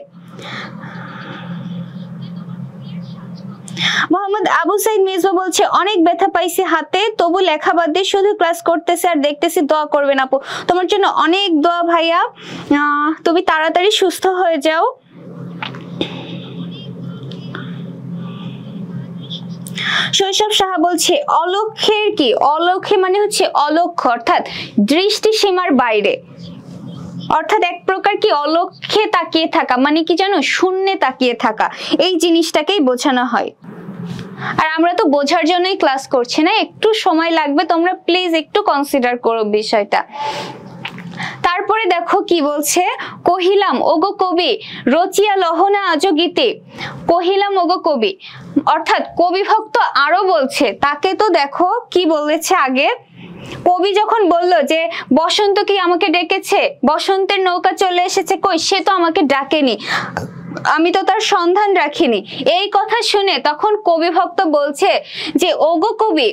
মোহাম্মদ আবু সাইদ মির্জা বলছে অনেক ব্যথা পাইছি হাতে, তবু লেখা বাদ দিয়ে শুধু ক্লাস করতেছে আর দেখতেছি, দোয়া করবেন আপু। তোমার জন্য অনেক দোয়া ভাইয়া, তুমি তাড়াতাড়ি সুস্থ হয়ে যাও। শৈশব সাহা বলছে অলক্ষের কি? অলক্ষে মানে হচ্ছে অলক্ষ্য অর্থাৎ দৃষ্টি সীমার বাইরে, অর্থাৎ এক প্রকার কি অলক্ষে তাকিয়ে থাকা, মানে কি জানো? শূন্যে তাকিয়ে থাকা, এই জিনিসটাকেই বোঝানো হয়। আর আমরা তো বোঝার জন্যই ক্লাস করছি না, একটু সময় লাগবে, তোমরা প্লিজ একটু কনসিডার করো বিষয়টা। তারপরে দেখো কি বলছে, কহিলাম ওগো কবি রচিয়া লহনা আজো গীতে। কহিলাম ওগো কবি অর্থাৎ কবিভক্ত আরো বলছে, তাকে তো দেখো কি বলেছে আগে, কবি যখন বলল যে বসন্ত কি আমাকে ডেকেছে, বসন্তের নৌকা চলে এসেছে, কই সে তো আমাকে ডাকেনি, আমি তো তার সন্ধান রাখিনি। এই কথা শুনে তখন কবিভক্ত বলছে যে ওগো কবি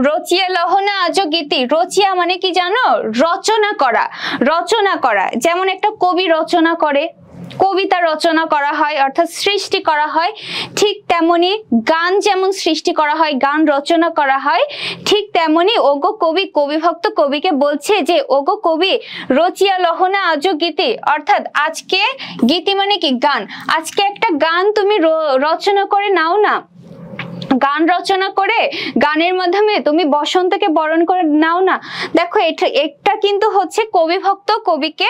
রচিয়া লহনা আজো গীতি। রচিয়া মানে কি জানো? রচনা করা, রচনা করা। যেমন একটা কবি রচনা করে, কবিতা রচনা করা হয় অর্থাৎ সৃষ্টি করা হয়, ঠিক তেমনি গান যেমন সৃষ্টি করা হয়, গান রচনা করা হয়, ঠিক তেমনি ওগো কবি, কবিভক্ত কবিকে বলছে যে ওগো কবি রচিয়া লহনা আজো গীতি, অর্থাৎ আজকে গীতি মানে কি? গান। আজকে একটা গান তুমি রচনা করে নাও না, গান রচনা করে গানের মাধ্যমে তুমি বসন্তকে বরণ করে নাও না। দেখো এটা কিন্তু হচ্ছে কবিভক্ত কবিকে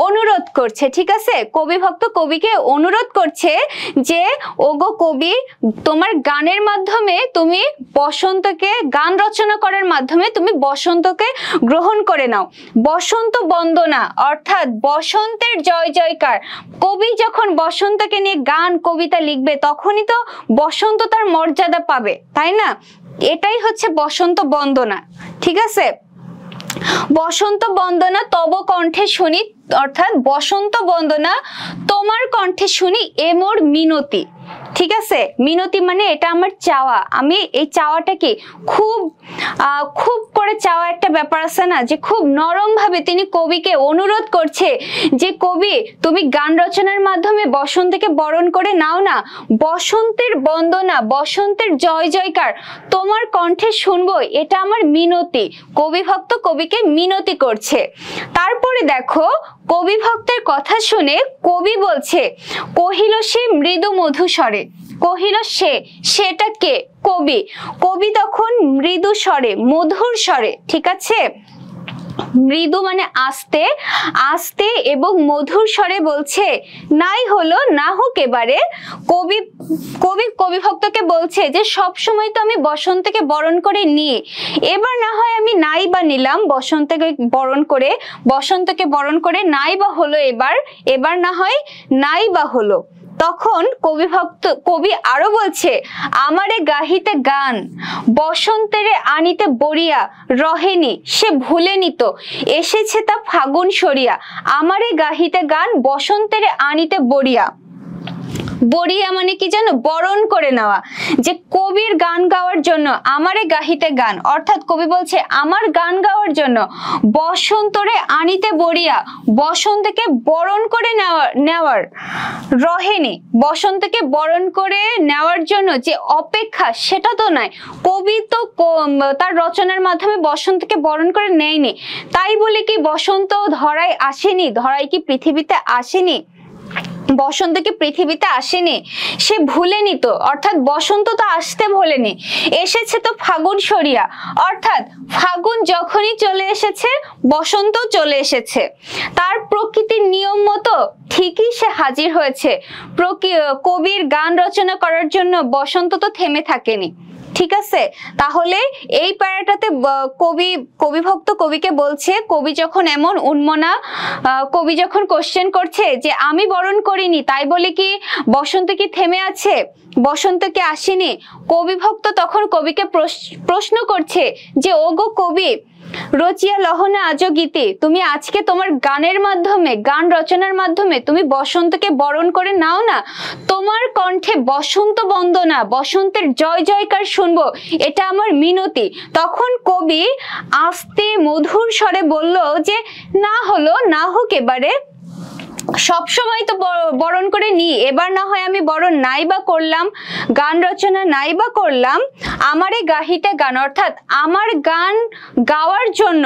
অনুরোধ করছে, ঠিক আছে। কবিভক্ত কবিকে অনুরোধ করছে যে ওগো কবি তোমার গানের মাধ্যমে তুমি বসন্তকে, গান রচনা করার মাধ্যমে তুমি বসন্তকে গ্রহণ করে নাও। বসন্ত বন্দনা অর্থাৎ বসন্তের জয় জয়কার। কবি যখন বসন্তকে নিয়ে গান কবিতা লিখবে তখনই তো বসন্ত তার মর্যাদা পাবে, তাই না? এটাই হচ্ছে বসন্ত বন্দনা, ঠিক আছে। বসন্ত বন্দনা তব কণ্ঠে শুনি, অর্থাৎ বসন্ত বন্দনা তোমার কণ্ঠে শুনি এ মোর মিনতি, ঠিক আছে। মিনতি মানে এটা আমার চাওয়া, আমি এই চাওয়াটাকে খুব খুব করে চাওয়া একটা ব্যাপার আছে না, যে খুব নরম ভাবে তিনি কবিকে অনুরোধ করছে যে কবি তুমি গান রচনার মাধ্যমে বসন্তকে বরণ করে নাও না, বসন্তের বন্দনা, বসন্তের জয় জয়কার তোমার কণ্ঠে শুনবো, এটা আমার মিনতি। কবিভক্ত কবিকে মিনতি করছে। তারপরে দেখো কবিভক্তের কথা শুনে কবি বলছে কহিল সে মৃদু মধুস্বরে। কহিল সে, সেটা কে? কবি। কবি তখন মৃদু স্বরে, মধুর স্বরে, ঠিক আছে। মৃদু মানে আস্তে, আস্তে এবং মধুর স্বরে বলছে নাই হলো না হোক এবারে। কবি কবি কবিভক্তকে বলছে যে সব সময় তো আমি বসন্তকে বরণ করে নিই, এবার না হয় আমি নাই বা নিলাম, বসন্তকে বরণ করে নাই বা হলো, এবার না হয় নাই বা হলো। তখন কবি আরো বলছে আমারে গাহিতে গান বসন্তেরে আনিতে বরিয়া রহেনি সে ভুলেনি তো এসেছে তা ফাগুন সরিয়া। আমারে গাহিতে গান বসন্তেরে আনিতে বরিয়া, বরিয়া মানে কি জানো? বরণ করে নেওয়া। যে কবির গান গাওয়ার জন্য আমারে গাহিতে গান, অর্থাৎ কবি বলছে আমার গান গাওয়ার জন্য বসন্তরে আনিতে বরিয়া, বসন্তকে বরণ করে নেওয়ার রহেনি, বসন্তকে বরণ করে নেওয়ার জন্য যে অপেক্ষা সেটা তো নয়। কবি তো তার রচনার মাধ্যমে বসন্তকে বরণ করে নেয়নি, তাই বলে কি বসন্ত ধরায় আসেনি? ধরায় কি পৃথিবীতে আসেনি? বসন্ত কি পৃথিবীতে আসেনি? সে ভুলেনি তো, অর্থাৎ বসন্ত তো আসতে ভোলেনি। এসেছে তো ফাগুন সরিয়া, অর্থাৎ ফাগুন যখনই চলে এসেছে বসন্ত চলে এসেছে। তার প্রকৃতির নিয়ম মতো ঠিকই সে হাজির হয়েছে। কবির গান রচনা করার জন্য বসন্ত তো থেমে থাকেনি। ঠিক আছে, তাহলে এই প্যারাটাতে কবিভক্ত কবিকে বলছে, কবি যখন এমন উন্মনা, কবি যখন কোশ্চেন করছে যে আমি বরণ করিনি তাই বলে কি বসন্ত কি থেমে আছে? বসন্ত কি আসেনি? কবিভক্ত তখন কবিকে প্রশ্ন করছে যে ওগো কবি, রচিয়া লহনা আজো গীতে, তুমি আজকে তোমার গানের মাধ্যমে, গান রচনার মাধ্যমে তুমি বসন্তকে বরণ করে নাও না। তোমার কণ্ঠে বসন্ত বন্দনা, বসন্তের জয় জয়কার শুনবো, এটা আমার মিনতি। তখন কবি আস্তে মধুর স্বরে বলল যে না হলো না হোক এবারে, সব সময় তো বরণ করে নি, এবার না হয় আমি বরণ নাই বা করলাম, গান রচনা নাই বা করলাম। আমারে গাহিতে গান, অর্থাৎ আমার গান গাওয়ার জন্য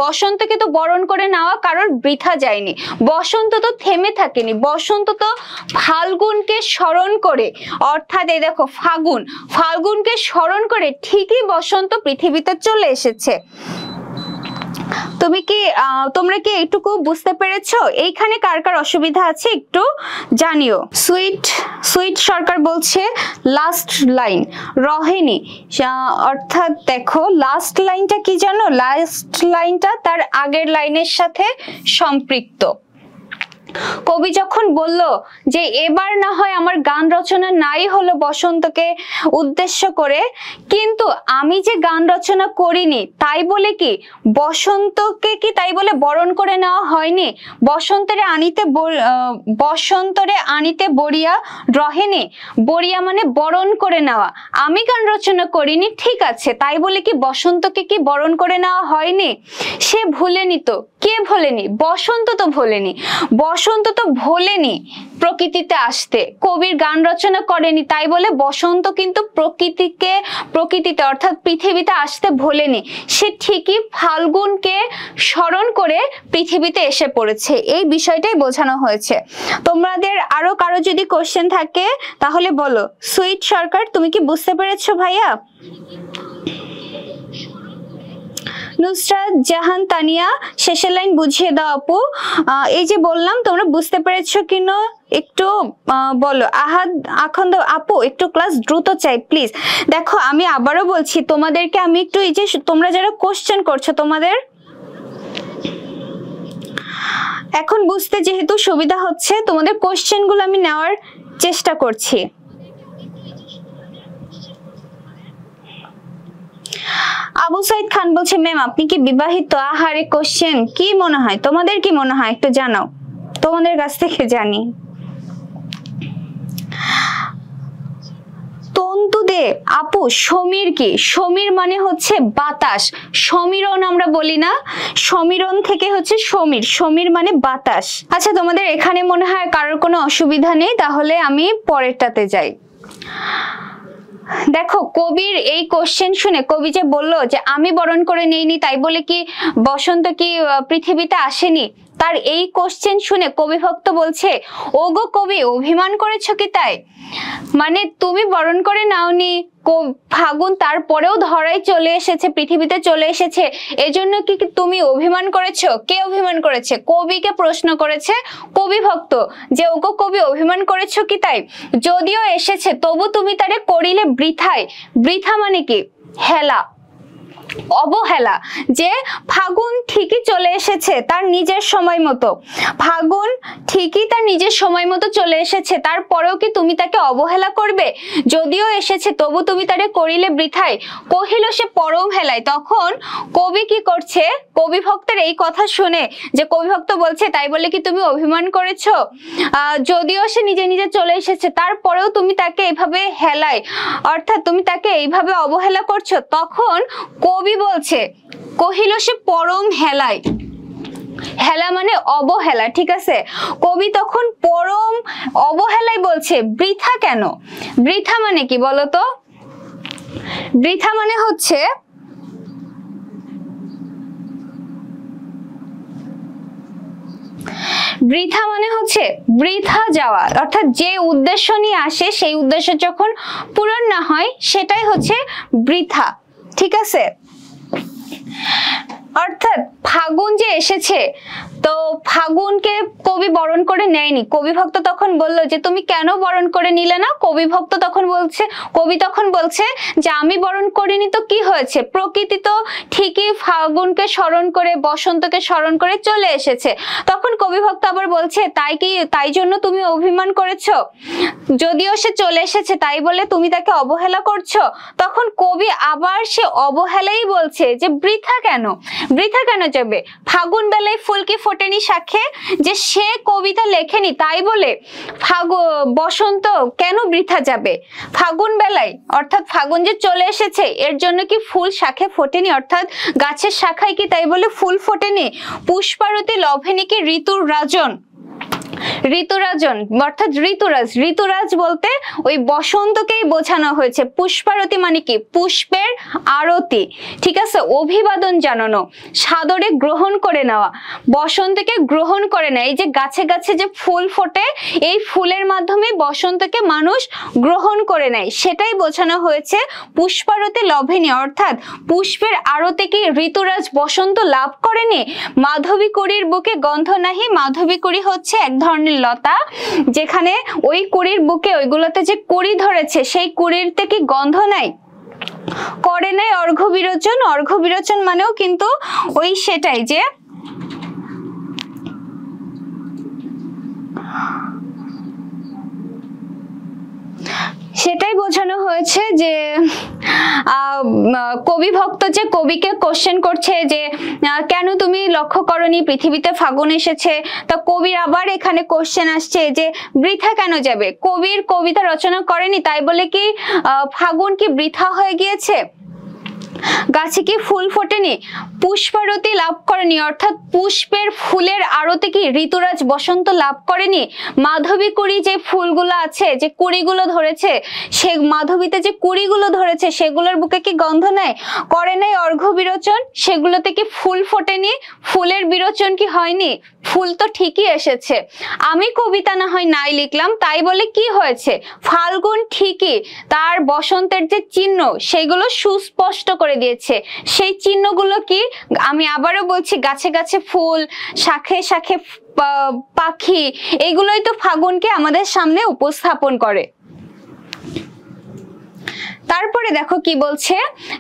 বসন্তকে তো বরণ করে নেওয়া কারোর বৃথা যায়নি। বসন্ত তো থেমে থাকেনি, বসন্ত তো ফাল্গুনকে স্মরণ করে, অর্থাৎ এই দেখো ফাল্গুনকে স্মরণ করে ঠিকই বসন্ত পৃথিবীতে চলে এসেছে। তোমরা কি এইটুকু বুঝতে পেরেছো? এইখানে কার কার অসুবিধা আছে একটু জানিও। সুইট সরকার বলছে লাস্ট লাইন রহেনি, অর্থাৎ দেখো লাস্ট লাইনটা কি জানো? লাস্ট লাইনটা তার আগের লাইনের সাথে সম্পৃক্ত। কবি যখন বলল যে এবার না হয় আমার গান রচনা নাই হলো বসন্তকে উদ্দেশ্য করে, কিন্তু আমি যে গান রচনা করিনি তাই বলে কি বসন্তকে কি তাই বলে বরণ করে নেওয়া হয়নি? বসন্তরে আনিতে বরিয়া রহেনি, বরিয়া মানে বরণ করে নেওয়া। আমি গান রচনা করিনি ঠিক আছে, তাই বলে কি বসন্তকে কি বরণ করে নেওয়া হয়নি? সে ভুলেনি তো। কে ভোলেনি? বসন্ত তো ভোলেনি। বসন্ত তো ভোলেনি প্রকৃতিতে আসতে, কবির গান রচনা করেনি তাই বলে বসন্ত কিন্তু প্রকৃতিতে অর্থাৎ পৃথিবীতে আসতে ভোলেনি। সে ঠিকই ফাল্গুনকে স্মরণ করে পৃথিবীতে এসে পড়েছে। এই বিষয়টাই বোঝানো হয়েছে। তোমাদের আরো কারো যদি কোশ্চেন থাকে তাহলে বলো। সুইট সরকার তুমি কি বুঝতে পেরেছো ভাইয়া? নুসরাত জাহান তানিয়া শেষের লাইন বুঝিয়ে দাও আপু। এই যে বললাম তোমরা বুঝতে পেরেছো কিনা একটু বলো। আহাদ আখন্দ আপু একটু ক্লাস দ্রুত চাই প্লিজ। দেখো আমি আবারও বলছি তোমাদেরকে, আমি একটু এই যে তোমরা যারা কোশ্চেন করছো তোমাদের এখন বুঝতে যেহেতু সুবিধা হচ্ছে, তোমাদের কোশ্চেন গুলো আমি নেওয়ার চেষ্টা করছি। আবু সাইদ খান বলছে ম্যাম আপনি কি বিবাহিত? আহারে কোশ্চেন, কি মনে হয় তোমাদের, কি মনে হয় একটু জানাও, তোমাদের কাছ থেকে জানি। তন্তুদে আপু সমীর কি? সমীর মানে হচ্ছে বাতাস, সমীরণ আমরা বলি না, সমীরণ থেকে হচ্ছে সমীর, সমীর মানে বাতাস। আচ্ছা তোমাদের এখানে মনে হয় কারোর কোনো অসুবিধা নেই, তাহলে আমি পরেরটাতে যাই। দেখো কবির এই কোশ্চেন শুনে কবি যে বললো যে আমি বরণ করে নেইনি তাই বলে কি বসন্ত কি পৃথিবীতে আসেনি, তার এই কোশ্চেন শুনে কবি ভক্ত বলছে, ওগো কবি অভিমান করেছো কি তাই? মানে তুমি বরণ করে নাওনি, ফাগুন তারপরেও ধরায় চলে এসেছে, পৃথিবীতে চলে এসেছে, এজন্য কি তুমি অভিমান করেছো? কে অভিমান করেছে? কবিকে প্রশ্ন করেছে কবি ভক্ত যে ওগো কবি অভিমান করেছো কি তাই? যদিও এসেছে তবু তুমি তারে করিলে বৃথায়। বৃথা মানে কি? হেলা, অবহেলা। যে ফাগুন ঠিকই চলে এসেছে তার নিজের সময় মতো, ফাগুন ঠিকই তার নিজের সময় মতো চলে এসেছে, তারপরেও কি তুমি তাকে অবহেলা করবে? যদিও এসেছে তবু তুমি তারে করিলে বৃথায়, কহিল সে পরম হেলায়। তখন কবি কি করছে, কবি ভক্তের এই কথা শুনে যে কবি ভক্ত বলছে তাই বলে কি তুমি অভিমান করেছো? যদিও সে নিজে নিজে চলে এসেছে তারপরেও তুমি তাকে এইভাবে হেলায়, অর্থাৎ তুমি তাকে এইভাবে অবহেলা করছো। তখন কবি বলছে কহিল সে পরম হেলায়। হেলা মানে অবহেলা, ঠিক আছে? কবি তখন পরম অবহেলায় বলছে বৃথা কেন? বৃথা মানে কি বলতো? বৃথা মানে হচ্ছে বৃথা মানে হচ্ছে বৃথা যাওয়া, অর্থাৎ যে উদ্দেশ্য নিয়ে আসে সেই উদ্দেশ্য যখন পূরণ না হয় সেটাই হচ্ছে বৃথা, ঠিক আছে? অর্থাৎ ফাগুন যে এসেছে, তো ফাগুনকে কবি বরণ করে নেয়নি। কবি ভক্ত তখন বলল যে তুমি কেন বরণ করে নিলে না? কবি তখন বলছে যে আমি বরণ করিনি তো কি হয়েছে, প্রকৃতি তো ঠিকই ফাগুনকে স্মরণ করে, বসন্তকে স্মরণ করে চলে এসেছে। তখন কবি ভক্ত আবার বলছে তাই জন্য তুমি অভিমান করেছো? যদিও সে চলে এসেছে তাই বলে তুমি তাকে অবহেলা করছো? তখন কবি আবার সে অবহেলাই বলছে যে বৃথা কেন? বৃথা কেন যাবে? ফাগুন বেলায় ফুল কি ফোটেনি শাখে? যে সে কবিতা লেখেনি তাই বলে বসন্ত কেন বৃথা যাবে? ফাগুন বেলায়, অর্থাৎ ফাগুন যে চলে এসেছে এর জন্য কি ফুল শাখে ফোটেনি? অর্থাৎ গাছের শাখায় কি তাই বলে ফুল ফোটেনি? পুষ্পারতি লভেনি কি ঋতুর রাজন? ঋতুরাজন অর্থাৎ ঋতুরাজ, ঋতুরাজ বলতে ওই বসন্তকেই বোঝানো হয়েছে। পুষ্পারতি মানে কি? পুষ্পের আরতি, ঠিক আছে? অভিবাদন জানানো, সাদরে গ্রহণ করে নেওয়া, বসন্তকে গ্রহণ করে নেয়। এই যে গাছে গাছে যে ফুল ফোটে, এই ফুলের মাধ্যমে বসন্তকে মানুষ গ্রহণ করে নেয়, সেটাই বোঝানো হয়েছে পুষ্পারতি লভেনি। অর্থাৎ পুষ্পের আরতি কি ঋতুরাজ বসন্ত লাভ করেনি? মাধবী কুড়ির বুকে গন্ধ নাহি। মাধবী কুড়ি হচ্ছে এক ধরনের লতা, যেখানে ওই কুড়ির বুকে, ওইগুলোতে যে কুড়ি ধরেছে সেই কুড়িতে কি গন্ধ নাই? করে নাই অর্ঘ্য বিরোচন। অর্ঘ্য বিরোচন মানেও কিন্তু ওই সেটাই, যে সেটাই বোঝানো হয়েছে যে কবি ভক্ত যে কবিকে কোশ্চেন করছে যে কেন তুমি লক্ষ্য করনি পৃথিবীতে ফাগুন এসেছে, তা কবির আবার এখানে কোশ্চেন আসছে যে বৃথা কেন যাবে? কবির কবিতা রচনা করেনি তাই বলে কি ফাগুন কি বৃথা হয়ে গিয়েছে? গাছে কি ফুল ফোটেনি? পুষ্পারতি লাভ করেনি, অর্থাৎ পুষ্পের ফুলের আরতি কি ঋতুরাজ বসন্ত লাভ করেনি? মাধবী কুড়ি যে ফুলগুলো আছে, যে কুড়িগুলো ধরেছে, সে মাধবীতে যে কুড়িগুলো ধরেছে সেগুলোর বুকে কি গন্ধ নাই? করে নাই অর্ঘ্য বিরোচন, সেগুলোতে কি ফুল ফোটেনি? ফুলের বিরোচন কি হয়নি? ফুল তো ঠিকই এসেছে। আমি কবিতা না হয় নাই লিখলাম তাই বলে কি হয়েছে? ফাল্গুন ঠিকই তার বসন্তের যে চিহ্ন সেগুলো সুস্পষ্ট করে দিয়েছে। সেই চিহ্নগুলো কি? আমি আবারও বলছি, গাছে গাছে ফুল, শাখে শাখে পাখি, এগুলোই তো ফাগুনকে আমাদের সামনে উপস্থাপন করে। তারপরে দেখো কি বলছে,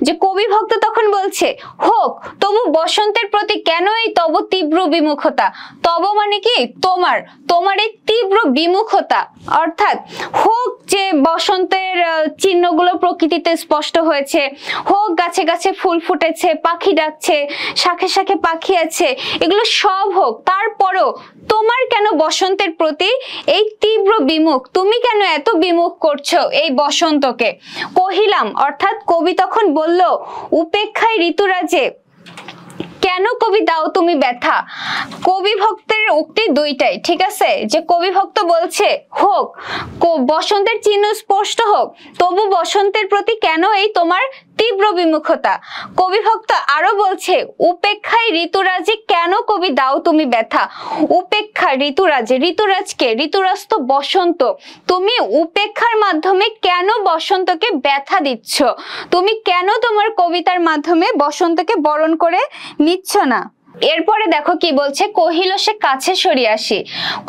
যে কবি ভক্ত তখন বলছে হোক তবু বসন্তের প্রতি কেন এই তব তীব্র বিমুখতা? তব মানে কি? তোমার, তোমার এই তীব্র বিমুখতা, অর্থাৎ হোক যে বসন্তের চিহ্নগুলো প্রকৃতিতে স্পষ্ট হয়েছে, হোক গাছে গাছে ফুল ফুটেছে, পাখি ডাকছে, শাখে শাখে পাখি আছে, এগুলো সব হোক, তারপরও তোমার কেন বসন্তের প্রতি এই তীব্র বিমুখ? তুমি কেন এত বিমুখ করছো এই বসন্তকে? কহিলাম, অর্থাৎ কবি তখন বলল, উপেক্ষায় ঋতুরাজে কেন কবি দাও তুমি ব্যথা? কবি ভক্তের উক্তি দুইটাই, ঠিক আছে? যে কবি ভক্ত বলছে হোক বসন্তের চিহ্ন স্পষ্ট হোক, তবু বসন্তের প্রতি কেন এই তোমার তীব্র বিমুখতা। কবি ভক্ত আরো বলছে উপেক্ষায় ঋতুরাজে কেন কবি দাও তুমি ব্যথা। উপেক্ষা ঋতুরাজে, ঋতুরাজকে, ঋতুরাজ তো বসন্ত, তুমি উপেক্ষার মাধ্যমে কেন বসন্তকে ব্যথা দিচ্ছ, তুমি কেন তোমার কবিতার মাধ্যমে বসন্তকে বরণ করে নিচ্ছ না। এরপরে দেখো কি বলছে, কহিল সে কাছে সরিয়ে আসি,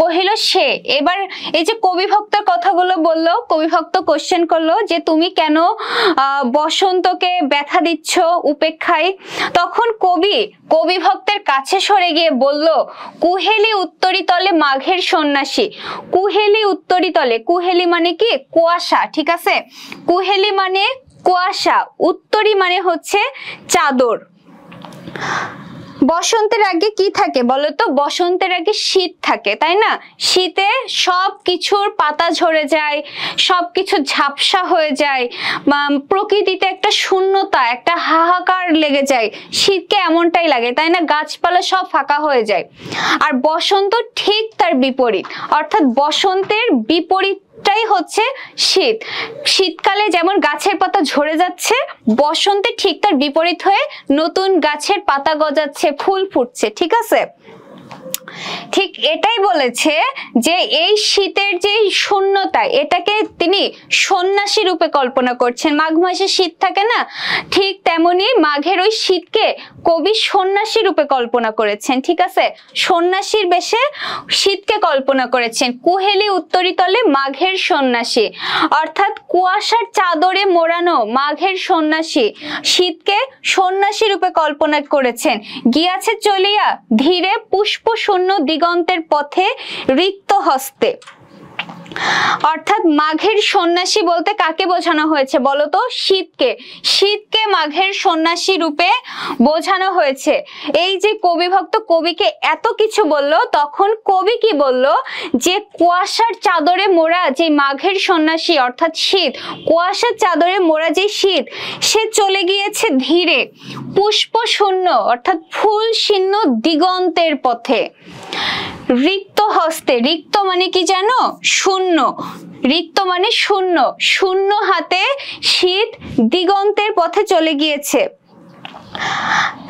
কহিল সে। এবার এই যে কবি ভক্তের কথাগুলো বললো, কবি ভক্ত কোশ্চেন করলো যে তুমি কেন বসন্তকে ব্যথা দিচ্ছ উপেক্ষায়, তখন কবি ভক্তের কাছে সরে গিয়ে বলল কুহেলি উত্তরি তলে মাঘের সন্ন্যাসী। কুহেলি উত্তরি তলে, কুহেলি মানে কি কুয়াশা, ঠিক আছে, কুহেলি মানে কুয়াশা, উত্তরি মানে হচ্ছে চাদর। বসন্তের আগে কি থাকে বলতো, বসন্তের আগে শীত থাকে, তাই না? শীতে সবকিছুর পাতা ঝরে যায়, সবকিছু ঝাপসা হয়ে যায়, প্রকৃতিতে একটা শূন্যতা, একটা হাহাকার লেগে যায়। শীতকে এমনটাই লাগে, তাই না? গাছপালা সব ফাঁকা হয়ে যায়। আর বসন্ত ঠিক তার বিপরীত, অর্থাৎ বসন্তের বিপরীত টাই হচ্ছে শীত। শীতকালে যেমন গাছের পাতা ঝরে যাচ্ছে, বসন্তে ঠিক তার বিপরীত হয়ে নতুন গাছের পাতা গজাচ্ছে, ফুল ফুটছে, ঠিক আছে? ঠিক এটাই বলেছে যে এই শীতের যে শূন্যতা, এটাকে তিনি সন্ন্যাসী রূপে কল্পনা করছেন। মাঘ মাসে শীত থাকে না, ঠিক তেমনি মাঘের ওই শীতকে কবি সন্ন্যাসী রূপে কল্পনা করেছেন, ঠিক আছে? সন্ন্যাসীর বেশে শীতকে কল্পনা করেছেন। কুহেলি উত্তরি তলে মাঘের সন্ন্যাসী, অর্থাৎ কুয়াশার চাদরে মোড়ানো মাঘের সন্ন্যাসী শীতকে সন্ন্যাসী রূপে কল্পনা করেছেন। গিয়াছে চলিয়া ধীরে পুষ্প শূন্য দিগন্তের পথে রিক্ত হস্তে। অর্থাৎ মাঘের সন্ন্যাসী বলতে কাকে বোঝানো হয়েছে বলতো? শীতকে। শীতকে মাঘের সন্ন্যাসী রূপে বোঝানো হয়েছে। এই যে কবি ভক্ত কবিকে এত কিছু বলল, তখন কবি কি বলল যে কুয়াশার চাদরে মোড়া যে মাঘের সন্ন্যাসী অর্থাৎ শীত, কুয়াশার চাদরে মোড়া যে শীত, সে চলে গিয়েছে ধীরে পুষ্প শূন্য অর্থাৎ ফুল শূন্য দিগন্তের পথে রিক্ত হস্তে। রিক্ত মানে কি জানো? শূন্য। রিক্ত মানে শূন্য, শূন্য হাতে শীত দিগন্তের পথে চলে গিয়েছে।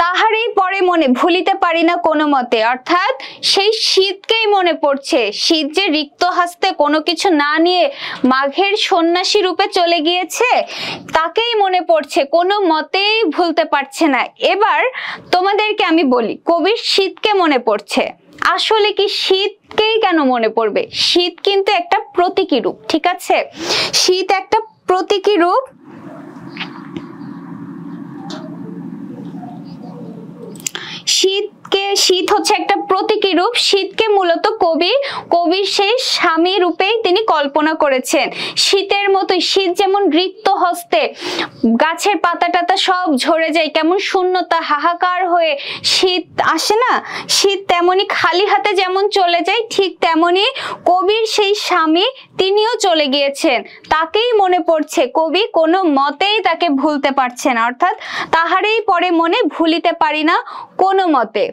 তাহারই পরে মনে ভুলিতে পারি না কোনো মতে, অর্থাৎ সেই শীতকেই মনে পড়ছে। শীত যে রিক্ত হস্তে কোনো কিছু না নিয়ে মাঘের সন্ন্যাসী রূপে চলে গিয়েছে, তাকেই মনে পড়ছে, কোনো মতেই ভুলতে পারছে না। এবার তোমাদেরকে আমি বলি, কবির শীতকে মনে পড়ছে, আসলে কি শীতকেই কেন মনে পড়বে? শীত কিন্তু একটা প্রতীকী রূপ, ঠিক আছে? শীত একটা প্রতীকী রূপ। শীত হচ্ছে একটা প্রতীকী রূপ। শীতকে মূলত কবির সেই স্বামী রূপেই তিনি কল্পনা করেছেন। শীতের মতোই, শীত যেমন রিক্ত হস্তে গাছের পাতা টাতা সব ঝরে যায়, কেমন শূন্যতা হাহাকার হয়ে শীত আসে না, শীত তেমনি খালি হাতে যেমন চলে যায়, ঠিক তেমনি কবির সেই স্বামী তিনিও চলে গিয়েছেন, তাকেই মনে পড়ছে। কবি কোনো মতেই তাকে ভুলতে পারছে না, অর্থাৎ তাহারই পরে মনে ভুলিতে পারি না কোনো মতে।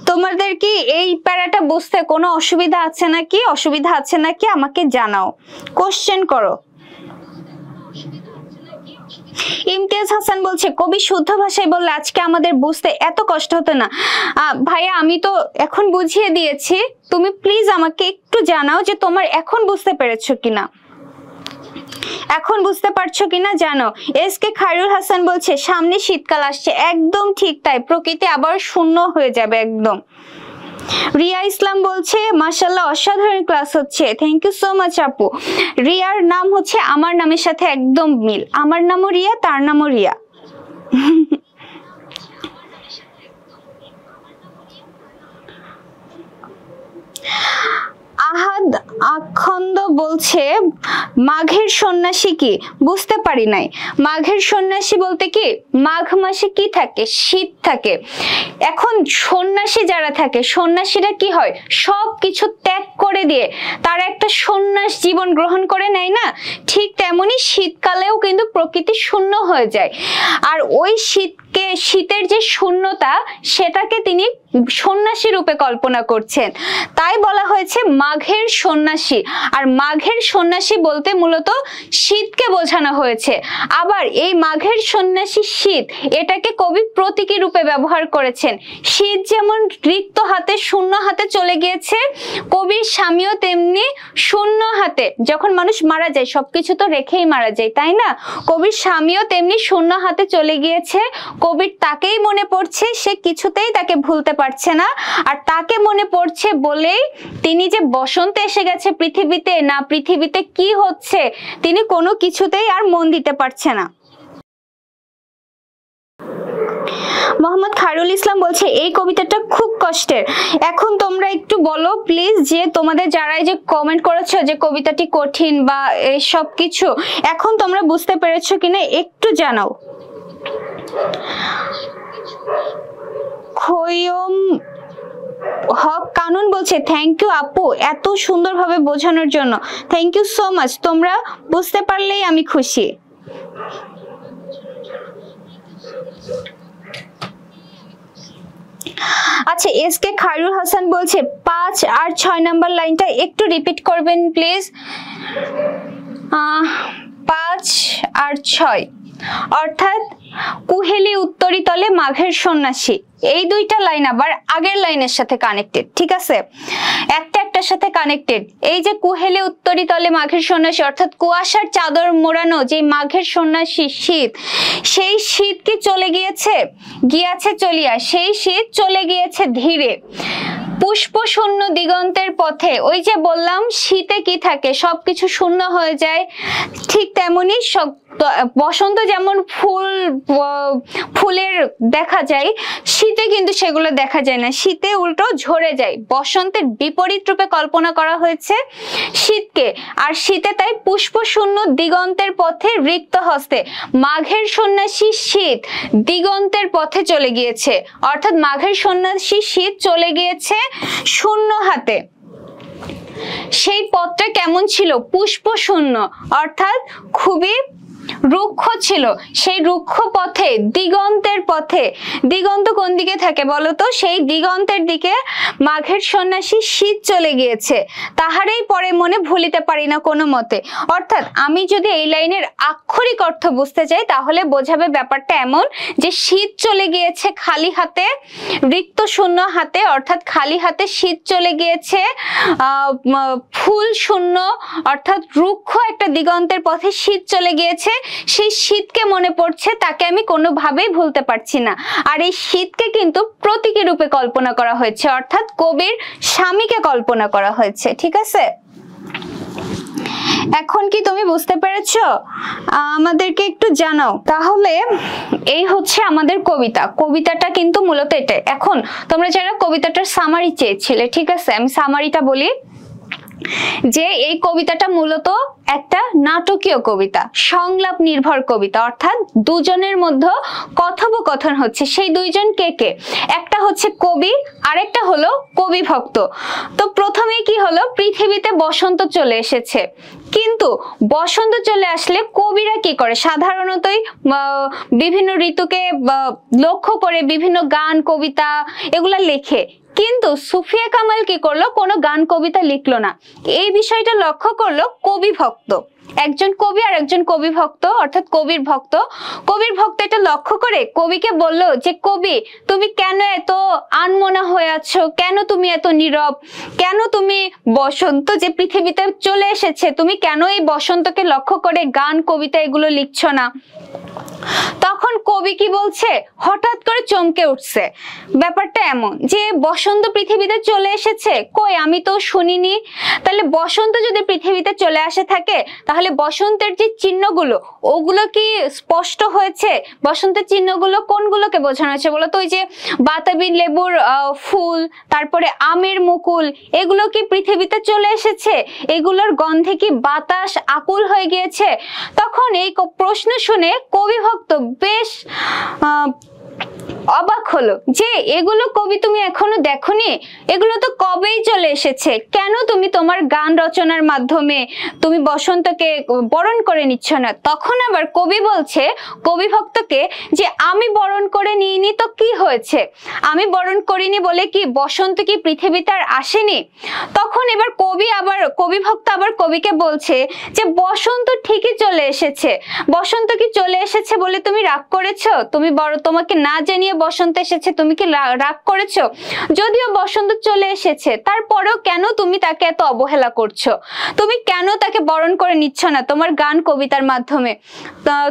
তোমাদের কি এই প্যারাটা বুঝতে কোনো অসুবিধা আছে নাকি? অসুবিধা আছে নাকি আমাকে জানাও, কোশ্চেন করো। ইমতিয়াজ হাসান বলছে কবি শুদ্ধ ভাষায় বললে আজকে আমাদের বুঝতে এত কষ্ট হতো না। ভাইয়া আমি তো এখন বুঝিয়ে দিয়েছি, তুমি প্লিজ আমাকে একটু জানাও যে তোমার এখন বুঝতে পেরেছো কিনা, এখন বুঝতে পারছো কিনা জানো। এসকে খায়রুল হাসান বলছে সামনে শীতকাল আসছে, একদম ঠিক তাই, প্রকৃতি আবার শূন্য হয়ে যাবে একদম। রিয়া ইসলাম বলছে মাশাআল্লাহ অসাধারণ ক্লাস হচ্ছে, থ্যাংক ইউ সো মাচ আপু। রিয়ার নাম হচ্ছে আমার নামের সাথে একদম মিল, আমার নামও রিয়া, তার নামও রিয়া। আহাদ আখন্দ বলছে মাঘের সন্ন্যাসী কি? বুঝতে পারি নাই। মাঘের সন্ন্যাসী বলতে কি, মাঘ মাসে কি থাকে? শীত থাকে। এখন সন্ন্যাসী যারা থাকে, সন্ন্যাসীরা কি হয়? সব কিছু ত্যাগ করে দিয়ে তারা একটা সন্ন্যাস জীবন গ্রহণ করে নেয় না, ঠিক তেমনি শীতকালেও কিন্তু প্রকৃতি শূন্য হয়ে যায়। আর ওই শীতকে শীতের যে শূন্যতা সেটাকে তিনি সন্ন্যাসী রূপে কল্পনা করছেন, তাই বলা হয়েছে মাঘের সন্ন্যাসী। আর মাঘের সন্ন্যাসী বলতে মূলত শীতকে বোঝানো হয়েছে। আবার এই মাঘের সন্ন্যাসী শীত, এটাকে কবি প্রতীকী রূপে ব্যবহার করেছেন। শীত যেমন রিক্ত হাতে শূন্য হাতে চলে গিয়েছে, কবির স্বামীও তেমনি শূন্য হাতে, যখন মানুষ মারা যায় সবকিছু তো রেখেই মারা যায়, তাই না? কবির স্বামীও তেমনি শূন্য হাতে চলে গিয়েছে, কবির তাকেই মনে পড়ছে, সে কিছুতেই তাকে ভুলতে পারছে না। আর তাকে মনে পড়ছে বলেই তিনি যে বসন্ত এসে গেছে পৃথিবীতে, না পৃথিবীতে কি হচ্ছে তিনি কোনো কিছুতেই আর মন দিতে পারছে না। মোহাম্মদ খায়রুল ইসলাম বলছে এই কবিতাটা খুব কষ্টের। এখন তোমরা একটু বলো প্লিজ, যে তোমাদের যারা এই যে কমেন্ট করেছো যে কবিতাটি কঠিন বা এই সব কিছু, এখন তোমরা বুঝতে পেরেছো কিনা একটু জানাও। খৈয়ম হক কানুন বলছে থ্যাংক ইউ আপু এত সুন্দরভাবে বোঝানোর জন্য, থ্যাংক ইউ সো মাচ। তোমরা বুঝতে পারলেই আমি খুশি। আচ্ছা, এস কে খায়রুল হাসান বলছে 5 আর 6 নাম্বার লাইনটা একটু রিপিট করবেন প্লিজ। 5 আর 6 অর্থাৎ কুহেলি উত্তরি তলে মাঘের সন্ন্যাসী, এই দুইটা লাইন আবার আগের লাইনের সাথে কানেক্টেড, ঠিক আছে? একটা একটার সাথে কানেক্টেড। এই যে কুহেলি উত্তরি তলে মাঘের সন্ন্যাসী অর্থাৎ কুয়াশার চাদর মোড়ানো যে মাঘের সন্ন্যাসী শীত, সেই শীত কি চলে গিয়েছে? গিয়াছে চলিয়া, সেই শীত চলে গিয়েছে ধীরে। পুষ্প শূন্য দিগন্তের পথে, ওই যে বললাম শীতে কি থাকে, সবকিছু শূন্য হয়ে যায়, ঠিক তেমনি বসন্ত যেমন ফুলের দেখা যায়, শীতে কিন্তু সেগুলো দেখা যায় না, শীতে উল্টো ঝরে যায়। বসন্তের বিপরীত রূপে কল্পনা করা হয়েছে শীতকে। আর শীতে তাই পুষ্প শূন্য দিগন্তের পথে রিক্ত হস্তে, মাঘের সন্ন্যাসী শীত দিগন্তের পথে চলে গিয়েছে, অর্থাৎ মাঘের সন্ন্যাসী শীত চলে গিয়েছে শূন্য হাতে। সেই পথটা কেমন ছিল? পুষ্প শূন্য, অর্থাৎ খুবই রুক্ষ ছিল। সেই রুক্ষ পথে, দিগন্তের পথে, দিগন্ত কোন দিকে থাকে বলতো? সেই দিগন্তের দিকে মাঘের সন্ন্যাসী শীত চলে গিয়েছে, তাহারেই পরে মনে ভুলিতে পারি না কোনো মতে। অর্থাৎ আমি যদি এই লাইনের আক্ষরিক অর্থ বুঝতে চাই তাহলে বোঝাবে ব্যাপারটা এমন যে শীত চলে গিয়েছে খালি হাতে, রিক্ত শূন্য হাতে, অর্থাৎ খালি হাতে শীত চলে গিয়েছে, ফুল শূন্য অর্থাৎ রুক্ষ একটা দিগন্তের পথে শীত চলে গিয়েছে, সেই শীতকে মনে পড়ছে, তাকে আমি কোনোভাবেই ভুলতে পারছি না। আর এই শীতকে কিন্তু প্রতীকী রূপে কল্পনা করা হয়েছে, অর্থাৎ কবির স্বামীকে কল্পনা করা হয়েছে, ঠিক আছে? এখন কি তুমি বুঝতে পেরেছো? আমাদেরকে একটু জানাও। তাহলে এই হচ্ছে আমাদের কবিতা। কবিতাটা কিন্তু মূলত এটাই। এখন তোমরা যারা কবিতাটার সামারি চেয়েছিলে, ঠিক আছে, আমি সামারিটা বলি যে এই কবিতাটা মূলত একটা নাটকীয় কবিতা, সংলাপ নির্ভর কবিতা, অর্থাৎ দুজনের মধ্যে কথোপকথন হচ্ছে। সেই দুইজন কে কে? একটা হচ্ছে কবি, আরেকটা হলো কবি ভক্ত। তো প্রথমেই কি হলো? পৃথিবীতে বসন্ত চলে এসেছে, কিন্তু বসন্ত চলে আসলে কবিরা কি করে? সাধারণতই বিভিন্ন ঋতুকে লক্ষ্য করে বিভিন্ন গান কবিতা এগুলা লেখে, কিন্তু সুফিয়া কামাল কি করলো? কোনো গান কবিতা লিখলো না। এই বিষয়টা লক্ষ্য করলো কবি ভক্ত, একজন কবি আর একজন কবি ভক্ত, অর্থাৎ কবির ভক্ত। কবির ভক্ত এটা লক্ষ্য করে কবিকে বললো যে কবি তুমি কেন এত আনমনা হয়ে আছো, কেন তুমি এত নীরব, কেন তুমি বসন্ত যে পৃথিবীতে চলে এসেছে তুমি কেন এই বসন্তকে লক্ষ্য করে গান কবিতা এগুলো লিখছো না? তখন কবি কি বলছে? হঠাৎ করে চমকে উঠছে। ব্যাপারটা এমন যে বসন্ত পৃথিবীতে চলে এসেছে, কই আমি তো শুনিনি। তাহলে বসন্ত যদি পৃথিবীতে চলে আসে থাকে তাহলে বসন্তের যে চিহ্নগুলো ওগুলো কি স্পষ্ট হয়েছে? বসন্তের চিহ্নগুলো কোনগুলোকে বোঝানো হয়েছে বলো তো? ওই যে বাতাবি লেবুর ফুল, তারপরে আমের মুকুল, এগুলো কি পৃথিবীতে চলে এসেছে? এগুলোর গন্ধে কি বাতাস আকুল হয়ে গিয়েছে? তখন এই প্রশ্ন শুনে কবি ভক্ত বেশ অবাক হলো যে এগুলো কবি তুমি এখনো দেখোনি, এগুলো তো কবেই চলে এসেছে, কেন তুমি তোমার গান রচনার মাধ্যমে তুমি বসন্তকে বরণ করে নিচ্ছ না? তখন আবার কবি বলছে কবি ভক্তকে যে আমি বরণ করে নিইনি তো কি হয়েছে, আমি বরণ করিনি বলে কি বসন্ত কি পৃথিবীতে আর আসেনি? তখন এবার কবি ভক্ত আবার কবিকে বলছে যে বসন্ত ঠিকই চলে এসেছে, বসন্ত কি চলে এসেছে বলে তুমি রাগ করেছো? তোমাকে না জানিয়ে বসন্ত এসেছে, তুমি কি রাগ করেছো? যদিও বসন্ত চলে এসেছে তারপরেও কেন তুমি তাকে এত অবহেলা করছো? তুমি কেন তাকে বরণ করে নিচ্ছ না তোমার গান কবিতার মাধ্যমে?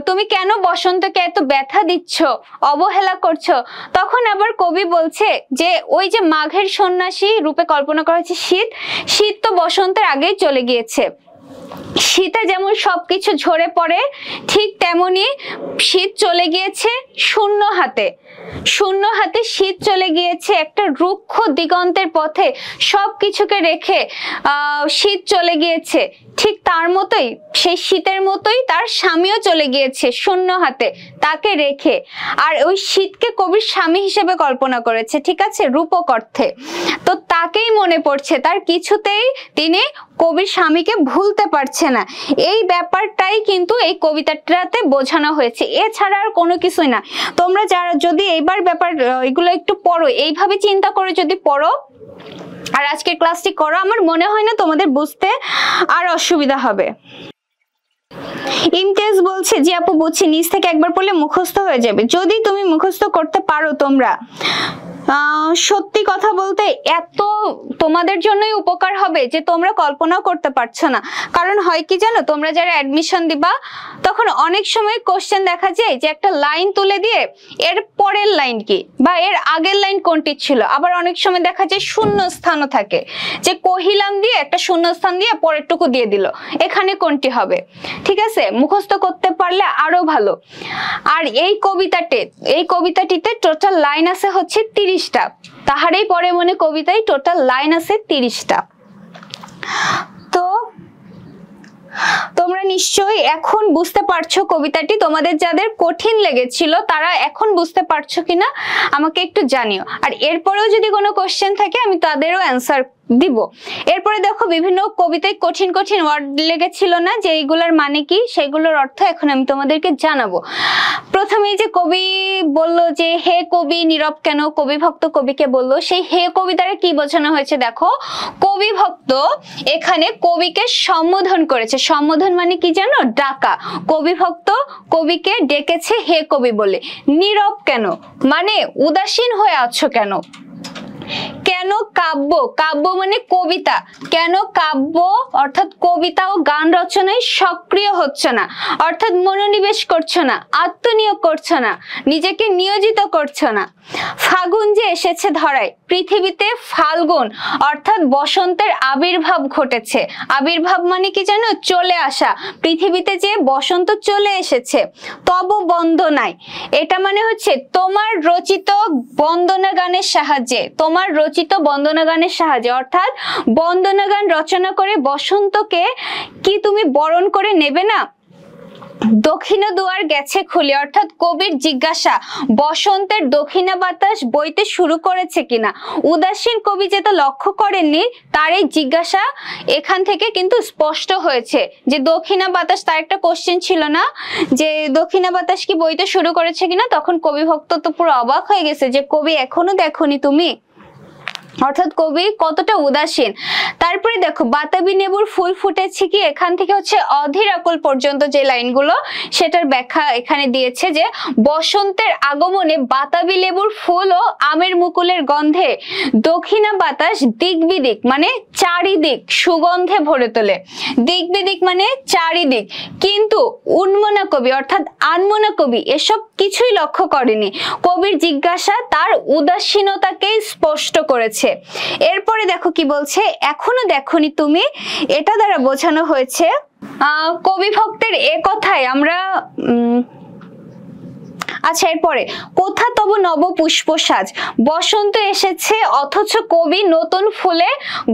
তুমি কেন বসন্তকে এত ব্যথা দিচ্ছ, অবহেলা করছো? তখন আবার কবি বলছে যে ওই যে মাঘের সন্ন্যাসী রূপে কল্পনা করা হয়েছে শীত তো বসন্তের আগেই চলে গিয়েছে। শীতে যেমন সবকিছু ঝরে পড়ে ঠিক তেমনি শীত চলে গিয়েছে শূন্য হাতে শীত চলে গিয়েছে একটা রুক্ষ দিগন্তের পথে, সবকিছুকে রেখে শীত চলে গিয়েছে। ঠিক তার মতোই, সেই শীতের মতোই তার স্বামীও চলে গিয়েছে শূন্য হাতে তাকে রেখে। আর ওই শীতকে কবির স্বামী হিসেবে কল্পনা করেছে, ঠিক আছে, রূপক অর্থে। তো তাকেই মনে পড়ছে, তার কিছুতেই তিনি কবির স্বামীকে ভুলতে পারছে না। এই ব্যাপারটাই কিন্তু এই কবিতাটাতে বোঝানো হয়েছে, এছাড়া আর কোনো কিছুই না। তোমরা যারা যদি এইবার এগুলো একটু পড়ো, এইভাবে চিন্তা করে যদি পড়ো আর আজকের ক্লাসটি করো, আমার মনে হয় না তোমাদের বুঝতে আর অসুবিধা হবে। ইমতিয়াজ বলছে যে আপু বুঝছি, নিজ থেকে একবার পড়লে মুখস্থ হয়ে যাবে। যদি তুমি মুখস্থ করতে পারো, তোমরা সত্যি কথা বলতে এত তোমাদের জন্যই উপকার হবে যে তোমরা কল্পনাও করতে পারছো না। কারণ হয় কি জানো, তোমরা যারা অ্যাডমিশন দিবা তখন অনেক সময় কোশ্চেন দেখা যায় যে একটা লাইন তুলে দিয়ে এর পরের লাইন কি বা এর আগের লাইন কোনটি ছিল, আবার অনেক সময় দেখা যায় শূন্য স্থানও থাকে, যে কহিলাম দিয়ে একটা শূন্য স্থান দিয়ে পরেরটুকু দিয়ে দিল, এখানে কোনটি হবে? ঠিক আছে, মুখস্থ করতে পারলে আরো ভালো। আর এই কবিতাটিতে টোটাল লাইন আছে হচ্ছে 30টা। তাহারেই পরে মনে কবিতায় টোটাল লাইন আছে 30টা। তো তোমরা নিশ্চয়ই এখন বুঝতে পারছো কবিতাটি। তোমাদের যাদের কঠিন লেগেছিল তারা এখন বুঝতে পারছো কিনা আমাকে একটু জানিও। আর এরপরেও যদি কোনো কোশ্চেন থাকে আমি তাদেরও অ্যান্সার দিব। এরপরে দেখো বিভিন্ন কবিতায় কঠিন কঠিন ওয়ার্ড লেগেছিল না, যে এইগুলোর মানে কি সেগুলোর অর্থ এখন আমি তোমাদেরকে জানাবো। প্রথমেই যে কবি বলল যে হে কবি নীরব কেন, কবি ভক্ত কবিকে বলল, সেই হে কবি দ্বারা কি বোঝানো হয়েছে দেখো। কবি ভক্ত এখানে কবিকে সম্বোধন করেছে। সম্বোধন মানে কি জানো? ডাকা। কবি ভক্ত কবিকে ডেকেছে হে কবি বলে। নীরব কেন মানে উদাসীন হয়ে আছো কেন। কেন কাব্য, কাব্য মানে কবিতা, কেন কাব্য অর্থাৎ কবিতা ও গান রচনায় সক্রিয় হচ্ছে না, অর্থাৎ মনোনিবেশ করছো না, আত্মনিয়োগ করছো না, নিজেকে নিয়োজিত করছো না। ফাগুন যে এসেছে ধরায়, পৃথিবীতে ফাল্গুন অর্থাৎ বসন্তের আবির্ভাব ঘটেছে। আবির্ভাব মানে কি জানো? চলে আসা। পৃথিবীতে যে বসন্ত চলে এসেছে। তব বন্দনায়, এটা মানে হচ্ছে তোমার রচিত বন্দনা গানের সাহায্যে, তোমার রচিত বন্দনা গানের সাহায্যে, অর্থাৎ বন্দনা গান রচনা করে বসন্তকে কি তুমি বরণ করে নেবে না? দক্ষিণা দুয়ার গেছে খুলে, অর্থাৎ কবির জিজ্ঞাসা বসন্তের দক্ষিণা বাতাস বইতে শুরু করেছে কিনা। উদাসীন কবি যেটা লক্ষ্য করেননি তার এই জিজ্ঞাসা এখান থেকে কিন্তু স্পষ্ট হয়েছে যে দক্ষিণা বাতাস, তার একটা কোশ্চেন ছিল না যে দক্ষিণা বাতাস কি বইতে শুরু করেছে কিনা, তখন কবি ভক্ত তো পুরো অবাক হয়ে গেছে যে কবি এখনো দেখোনি তুমি, অর্থাৎ কবি কতটা উদাসীন। তারপরে দেখো বাতাবি নেবুর ফুল ফুটেছে কি, এখান থেকে হচ্ছে অধীর আকুল পর্যন্ত যে লাইনগুলো সেটার ব্যাখ্যা এখানে দিয়েছে যে বসন্তের আগমনে বাতাবি লেবুর ফুল ও আমের মুকুলের গন্ধে দক্ষিণা বাতাস দিক বিদিক মানে চারিদিক সুগন্ধে ভরে তোলে। দিক বিদিক মানে চারিদিক, কিন্তু উন্মনা কবি অর্থাৎ আনমনা কবি এসব কিছুই লক্ষ্য করেনি। কবির জিজ্ঞাসা তার উদাসীনতাকেই স্পষ্ট করেছে। এরপরে দেখো কি বলছে, এখনো দেখোনি তুমি, এটা দ্বারা বোঝানো হয়েছে কবি ভক্তের এ কথায় আচ্ছা এরপরে কোথা তব নব পুষ্প সাজ, বসন্ত এসেছে অথচ কবি নতুন ফুলে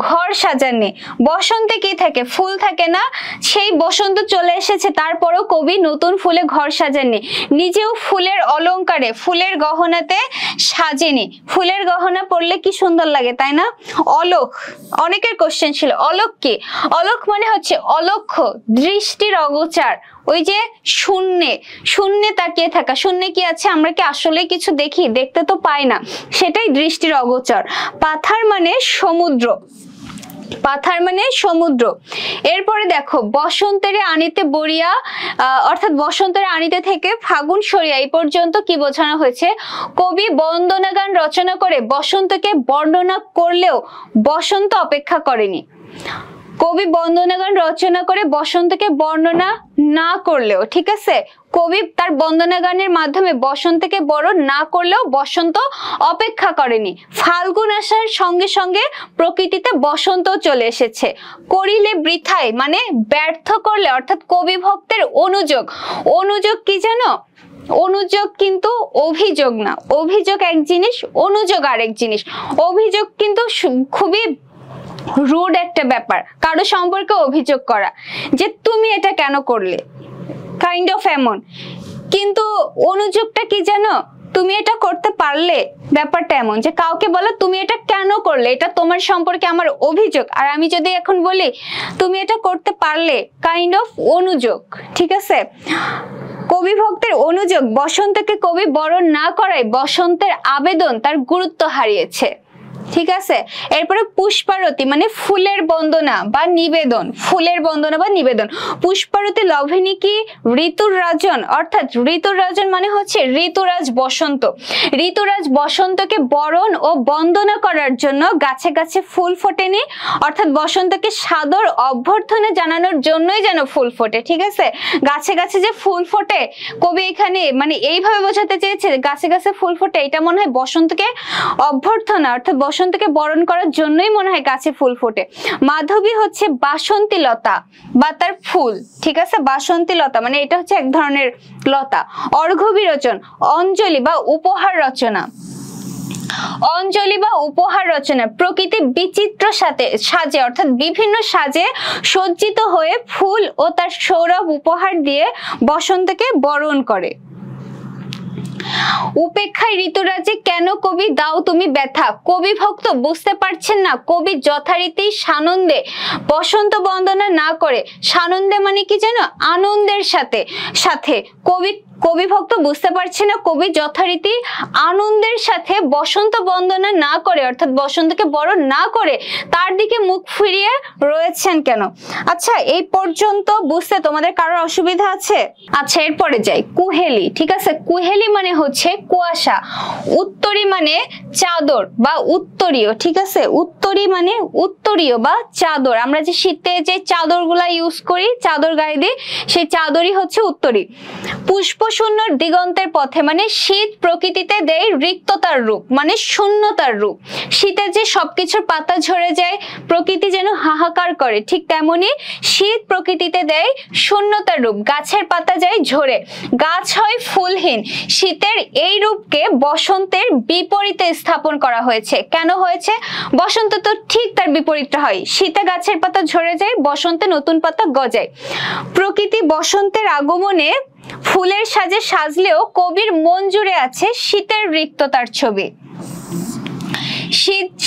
ঘর সাজাননি। বসন্তে কি থাকে? ফুল থাকে না? সেই বসন্ত চলে এসেছে, তারপরেও কবি নতুন ফুলে ঘর সাজাননি, নিজেও ফুলের অলংকারে ফুলের গহনাতে সাজেনি। ফুলের গহনা পরলে কি সুন্দর লাগে, তাই না? অলোক, অনেকের কোশ্চেন ছিল অলোক কি? অলোক মানে হচ্ছে অলক্ষ্য, দৃষ্টির অগোচর, ওই যে শূন্যে শূন্যে তাকিয়ে থাকা। শূন্যে কি আছে? আমরা কি আসলে কিছু দেখি? দেখতে তো পাই না, সেটাই দৃষ্টির অগোচর। পাথার মানে সমুদ্র, পাথার মানে সমুদ্র। এরপরে দেখো বসন্তের আনিতে বরিয়া, অর্থাৎ বসন্তের আনিতে থেকে ফাগুন সরিয়া, এই পর্যন্ত কি বোঝানো হয়েছে? কবি বন্দনা গান রচনা করে বসন্তকে বর্ণনা করলেও বসন্ত অপেক্ষা করেনি। কবি বন্দনা গান রচনা করে বসন্তকে বর্ণনা না করলেও, ঠিক আছে, কবি তার বন্দনা গানের মাধ্যমে বসন্তকে বরণ না করলেও বসন্ত অপেক্ষা করেনি। ফাল্গুন আসার সঙ্গে সঙ্গে প্রকৃতিতে বসন্ত চলে এসেছে। করিলে বৃথায় মানে ব্যর্থ করলে, অর্থাৎ কবি ভক্তের অনুযোগ। অনুযোগ কি জানো? অনুযোগ কিন্তু অভিযোগ না, অভিযোগ এক জিনিস, অনুযোগ আরেক জিনিস। অভিযোগ কিন্তু খুবই রুড একটা ব্যাপার, কারো সম্পর্কে অভিযোগ করা যে তুমি এটা কেন করলে, কাইন্ড অফ এমন। কিন্তু অনুযোগটা কি জানো? তুমি এটা করতে পারলে, ব্যাপারটা এমন যে কাউকে বলো তুমি এটা কেন করলে, এটা তোমার সম্পর্কে আমার অভিযোগ। আর আমি যদি এখন বলি তুমি এটা করতে পারলে, কাইন্ড অফ অনুযোগ, ঠিক আছে? কবি ভক্তের অনুযোগ বসন্তকে কবি বরণ না করায় বসন্তের আবেদন তার গুরুত্ব হারিয়েছে, ঠিক আছে? এরপরে পুষ্পারতি মানে ফুলের বন্দনা বা নিবেদন, ফুলের বন্দনা বা নিবেদন। পুষ্পারতি লভেনি কি ঋতুর রাজন, অর্থাৎ ঋতুর রাজন মানে হচ্ছে ঋতুরাজ বসন্ত। ঋতুরাজ বসন্তকে বরণ ও বন্দনা করার জন্য গাছে গাছে ফুল ফোটেনি, অর্থাৎ বসন্তকে সাদর অভ্যর্থনা জানানোর জন্যই যেন ফুল ফোটে, ঠিক আছে? গাছে গাছে যে ফুল ফোটে, কবি এখানে মানে এইভাবে বোঝাতে চেয়েছে গাছে গাছে ফুল ফোটে, এটা মনে হয় বসন্তকে অভ্যর্থনা অর্থাৎ বসন্তকে বরণ করার জন্যই মনে হয় গাছে ফুল ফোটে। মাধবী হচ্ছে বাসন্তী লতা বা তার ফুল, ঠিক আছে? বাসন্তী লতা মানে এটা হচ্ছে এক ধরনের লতা। অর্ঘ্য বিরোচন অঞ্জলি বা উপহার রচনা, অঞ্জলি বা উপহার রচনা। প্রকৃতি বিচিত্র সাজে অর্থাৎ বিভিন্ন সাজে সজ্জিত হয়ে ফুল ও তার সৌরভ উপহার দিয়ে বসন্তকে বরণ করে। উপেক্ষায় ঋতুরাজে কেন কবি দাও তুমি ব্যথা, কবি ভক্ত বুঝতে পারছেন না কবি যথারীতি সানন্দে বসন্ত বন্দনা না করে, সানন্দে মানে কি জানো? আনন্দের সাথে সাথে কবি ভক্ত বুঝতে পারছে না কবি যথারীতি আনন্দের সাথে বসন্ত বন্দনা না করে, অর্থাৎ বসন্তকে বরণ না করে তার দিকে মুখ ফিরিয়ে রয়েছেন কেন? আচ্ছা এই পর্যন্ত বুঝতে তোমাদের কারোর অসুবিধা আছে? আচ্ছা এরপরে যাই, কুহেলি, ঠিক আছে? কুহেলি মানে হচ্ছে কুয়াশা, উত্তরী মানে চাদর বা উত্তরীয়, ঠিক আছে? উত্তরী মানে উত্তরীয় বা চাদর। আমরা যে শীতে যে চাদর গুলা ইউজ করি, চাদর গায়ে দিই, সেই চাদরই হচ্ছে উত্তরী। পুষ্প শূন্য দিগন্তের পথে মানে শীত প্রকৃতিতে দেয় রিক্ততার রূপ মানে শূন্যতার রূপ। শীতে যে সবকিছুর পাতা ঝরে যায়, প্রকৃতি যেন হাহাকার করে, ঠিক তেমনি শীত প্রকৃতিতে দেয় শূন্যতার রূপ। গাছের পাতা যায় ঝরে, গাছ হয় ফুলহীন। শীতের এই রূপকে বসন্তের বিপরীতে স্থাপন করা হয়েছে। কেন হয়েছে? বসন্ত তো ঠিক তার বিপরীতটা হয়, শীতে গাছের পাতা ঝরে যায়, বসন্তে নতুন পাতা গজায়। প্রকৃতি বসন্তের আগমনে ফুলের সাজে সাজলেও কবির মন জুড়ে আছে শীতের রিক্ততার ছবি।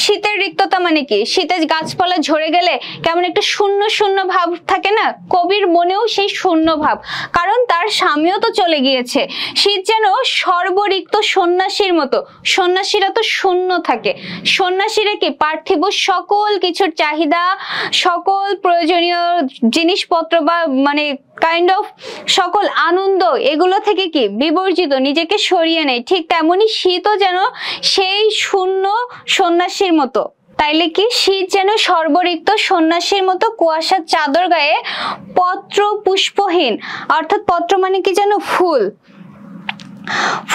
শীতের রিক্ততা মানে কি? শীতে গাছপালা ঝরে গেলে কেমন একটা শূন্য শূন্য ভাব থাকে না, কবির মনেও সেই শূন্য ভাব, কারণ তার স্বামীও তো চলে গিয়েছে। শীত যেন সর্বরিক্ত সন্ন্যাসীর মতো, সন্ন্যাসীরা তো শূন্য থাকে, সন্ন্যাসীরা কি পার্থিব সকল কিছুর চাহিদা, সকল প্রয়োজনীয় জিনিসপত্র বা মানে কাইন্ড অফ সকল আনন্দ এগুলো থেকে কি বিবর্জিত, নিজেকে সরিয়ে নেয়। ঠিক তেমনি শীতও যেন সেই শূন্য সন্ন্যাসীর মতো। তাইলে কি শীত যেন সর্বরিক্ত সন্ন্যাসীর মতো কুয়াশার চাদর গায়ে পত্র পুষ্পহীন, অর্থাৎ পত্র মানে কি যেন? ফুল,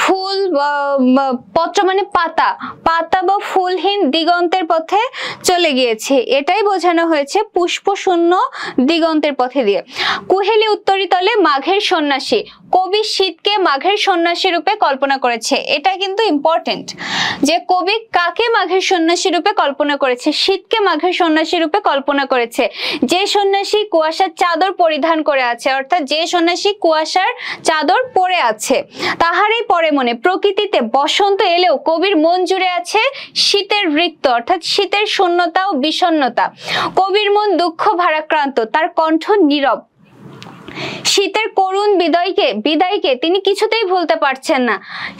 ফুল পত্র মানে পাতা, পাতা বা ফুলহীন দিগন্তের পথে চলে গিয়েছে, এটাই বোঝানো হয়েছে পুষ্পশূন্য দিগন্তের পথে দিয়ে। কুহেলি উত্তরীতলে মাঘের সন্ন্যাসী, কবি শীতকে মাঘের সন্ন্যাসী রূপে কল্পনা করেছে। এটা কিন্তু ইম্পর্টেন্ট যে কবি কাকে মাঘের সন্ন্যাসী রূপে কল্পনা করেছে, শীতকে মাঘের সন্ন্যাসী রূপে কল্পনা করেছে। যে সন্ন্যাসী কুয়াশার চাদর পরিধান করে আছে, অর্থাৎ যে সন্ন্যাসী কুয়াশার চাদর পরে আছে, তাহারই পরে মনে প্রকৃতিতে বসন্ত এলেও কবির মন জুড়ে আছে শীতের রিক্ত, অর্থাৎ শীতের শূন্যতা ও বিষণ্ণতা। কবির মন দুঃখ ভারাক্রান্ত, তার কণ্ঠ নীরব। শীতের করুণ বিদায়কে তিনি কিছুতেই ভুলতে পারছেন না।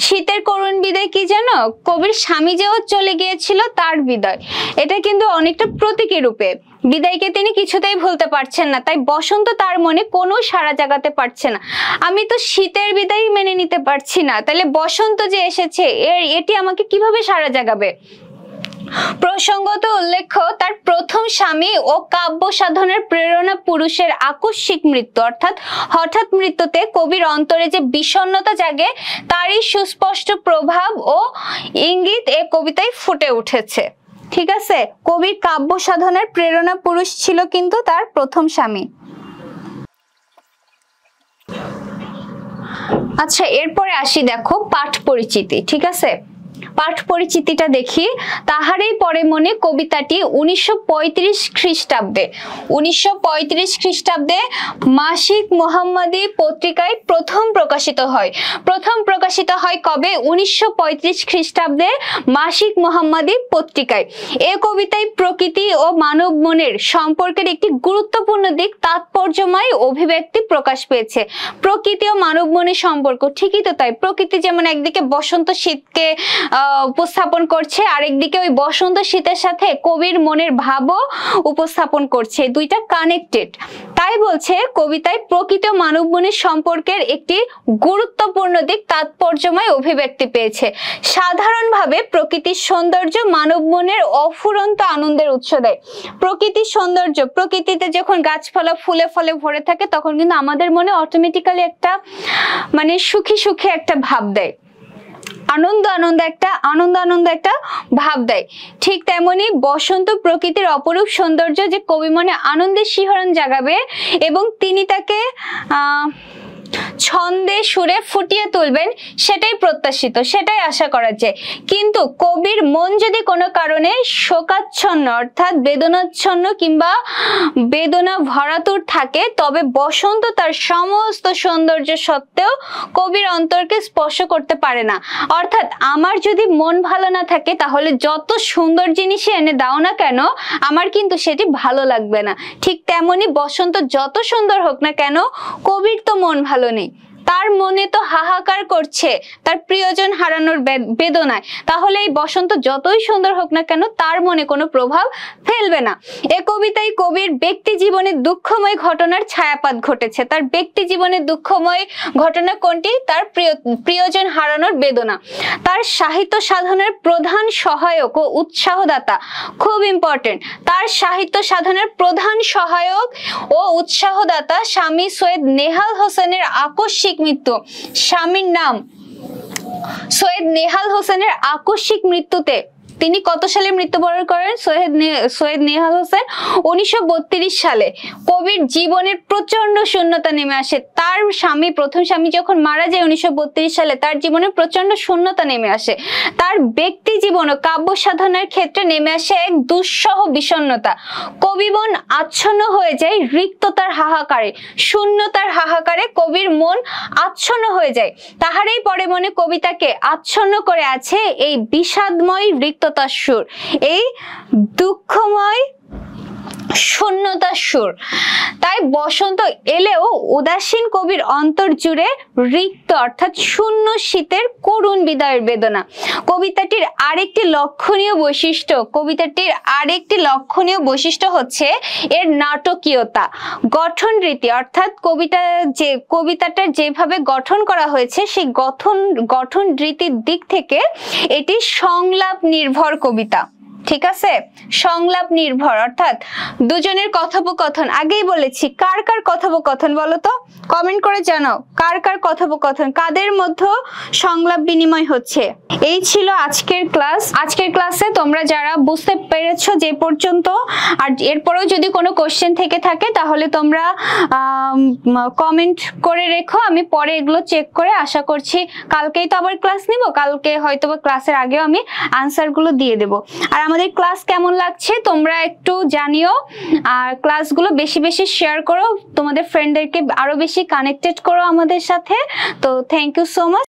শীতের করুণ বিদায় কি জানো? কবির স্বামী যেও চলে গিয়েছিল তার বিদায়। এটা কিন্তু অনেকটা প্রতীকী রূপে। বিদায়কে তিনি কিছুতেই ভুলতে পারছেন না, তাই বসন্ত তার মনে কোনো সাড়া জাগাতে পারছে না। আমি তো শীতের বিদায় মেনে নিতে পারছি না, তাহলে বসন্ত যে এসেছে এটি আমাকে কিভাবে সাড়া জাগাবে? প্রসঙ্গত উল্লেখ্য, তার প্রথম স্বামী ও কাব্য সাধনের প্রেরণা পুরুষের আকস্মিক মৃত্যু, অর্থাৎ হঠাৎ মৃত্যুতে কবির অন্তরে যে বিষণ্ণতা জাগে তারই সুস্পষ্ট প্রভাব ও ইঙ্গিত এ কবিতায় ফুটে উঠেছে। ঠিক আছে, কবির কাব্য সাধনের প্রেরণা পুরুষ ছিল কিন্তু তার প্রথম স্বামী। আচ্ছা, এরপরে আসি, দেখো পাঠ পরিচিতি। ঠিক আছে, পাঠ পরিচিতিটা দেখি। তাহারই পরে মনে কবিতাটি 1935 খ্রিস্টাব্দে 1935 খ্রিস্টাব্দে মাসিক মোহাম্মদী পত্রিকায় প্রথম প্রকাশিত হয়। প্রথম প্রকাশিত হয় কবে? 1935 খ্রিস্টাব্দে মাসিক মোহাম্মদী পত্রিকায়। এ কবিতায় প্রকৃতি ও মানব মনের সম্পর্কের একটি গুরুত্বপূর্ণ দিক তাৎপর্যময় অভিব্যক্তি প্রকাশ পেয়েছে। প্রকৃতি ও মানব মনের সম্পর্ক, ঠিকই তো তাই। প্রকৃতি যেমন একদিকে বসন্ত শীতকে উপস্থাপন করছে, আরেকদিকে ওই বসন্ত শীতের সাথে কবির মনের ভাবও উপস্থাপন করছে, দুইটা কানেক্টেড। তাই বলছে কবিতায় প্রকৃতি ও মানব মনের সম্পর্কের একটি গুরুত্বপূর্ণ দিক তাৎপর্যময় অভিব্যক্তি পেয়েছে। সাধারণভাবে প্রকৃতির সৌন্দর্য মানব মনের অফুরন্ত আনন্দের উৎস দেয়। প্রকৃতির সৌন্দর্য, প্রকৃতিতে যখন গাছপালা ফুলে ফলে ভরে থাকে তখন কিন্তু আমাদের মনে অটোমেটিক্যালি একটা মানে সুখী সুখী একটা ভাব দেয়, আনন্দ আনন্দ একটা ভাব দেয়। ঠিক তেমনি বসন্ত প্রকৃতির অপরূপ সৌন্দর্য যে কবি মনে আনন্দের শিহরণ জাগাবে এবং তিনি তাকে ছন্দে সুরে ফুটিয়ে তুলবেন, সেটাই প্রত্যাশিত, সেটাই আশা করা যায়। কিন্তু কবির মন যদি কোনো কারণে শোকাচ্ছন্ন অর্থাৎ বেদনাচ্ছন্ন কিংবা বেদনা ভরাতুর থাকে, তবে বসন্ত তার সমস্ত সৌন্দর্য সত্ত্বেও কবির অন্তরকে স্পর্শ করতে পারে না। অর্থাৎ আমার যদি মন ভালো না থাকে তাহলে যত সুন্দর জিনিসই এনে দাও না কেন আমার কিন্তু সেটি ভালো লাগবে না। ঠিক তেমনি বসন্ত যত সুন্দর হোক না কেন কবির তো মন ভালো নেই, তার মনে তো হাহাকার করছে তার প্রিয়জন হারানোর বেদনায়। তাহলে এই বসন্ত যতই সুন্দর হোক না কেন তার মনে কোনো প্রভাব ফেলবে না। এ কবিতায় কবির ব্যক্তি জীবনে দুঃখময় ঘটনার ছায়াপাত ঘটেছে। তার ব্যক্তি জীবনে দুঃখময় ঘটনা কোনটি? তার প্রিয়জন হারানোর বেদনা। তার সাহিত্য সাধনের প্রধান সহায়ক ও উৎসাহদাতা, খুব ইম্পর্টেন্ট, তার সাহিত্য সাধনের প্রধান সহায়ক ও উৎসাহদাতা স্বামী সৈয়দ নেহাল হোসেনের আকস্মিক মৃত্যু। স্বামীর নাম সৈয়দ নেহাল হোসেনের আকস্মিক মৃত্যুতে তিনি কত সালে মৃত্যুবরণ করেন? সৈয়দ নেহাল হোসেন 1932 সালে। কবির জীবনের প্রচন্ড শূন্যতা নেমে আসে। তার স্বামী, প্রথম স্বামী যখন মারা যায় 1932 সালে, তার জীবনে প্রচন্ড শূন্যতা নেমে আসে। তার ব্যক্তি জীবন ও কাব্য সাধনার ক্ষেত্রে নেমে আসে এক দুঃসহ বিষণ্ণতা। কবিমন আচ্ছন্ন হয়ে যায় রিক্ততার হাহাকারে, শূন্যতার হাহাকারে কবির মন আচ্ছন্ন হয়ে যায়। তাহারই পরে মনে কবিতাকে আচ্ছন্ন করে আছে এই বিষাদময় রিক্ত সুর, এই দুঃখময় শূন্যতার সুর। তাই বসন্ত এলেও উদাসীন কবির অন্তর জুড়ে রিক্ত অর্থাৎ শূন্য শীতের করুণ বিদায়ের বেদনা। কবিতাটির আরেকটি লক্ষণীয় বৈশিষ্ট্য হচ্ছে এর নাটকীয়তা, গঠন রীতি, অর্থাৎ কবিতাটার যেভাবে গঠন করা হয়েছে সেই গঠন রীতির দিক থেকে এটি সংলাপ নির্ভর কবিতা। ঠিক আছে, সংলাপ নির্ভর অর্থাৎ দুজনের কথোপকথন। আগেই বলেছি, কার কার কথোপকথন বলো তো, কমেন্ট করে জানাও কার কার কথোপকথন, কাদের মধ্যে সংলাপ বিনিময় হচ্ছে। এই ছিল আজকের ক্লাস। আজকের ক্লাসে তোমরা যারা বুঝতে পেরেছো যে পর্যন্ত, আর এরপরেও যদি কোনো কোশ্চেন থেকে থাকে তাহলে তোমরা কমেন্ট করে রেখো, আমি পরে এগুলো চেক করে আশা করছি কালকেই তো আবার ক্লাস নিব, কালকে হয়তো বা ক্লাসের আগেও আমি আনসারগুলো দিয়ে দেব। আর আমাদের ক্লাস কেমন লাগছে তোমরা একটু জানিও, আর ক্লাসগুলো বেশি বেশি শেয়ার করো, তোমাদের ফ্রেন্ডদেরকে আরো বেশি কানেক্টেড করো আমাদের সাথে। তো থ্যাংক ইউ সো মাচ।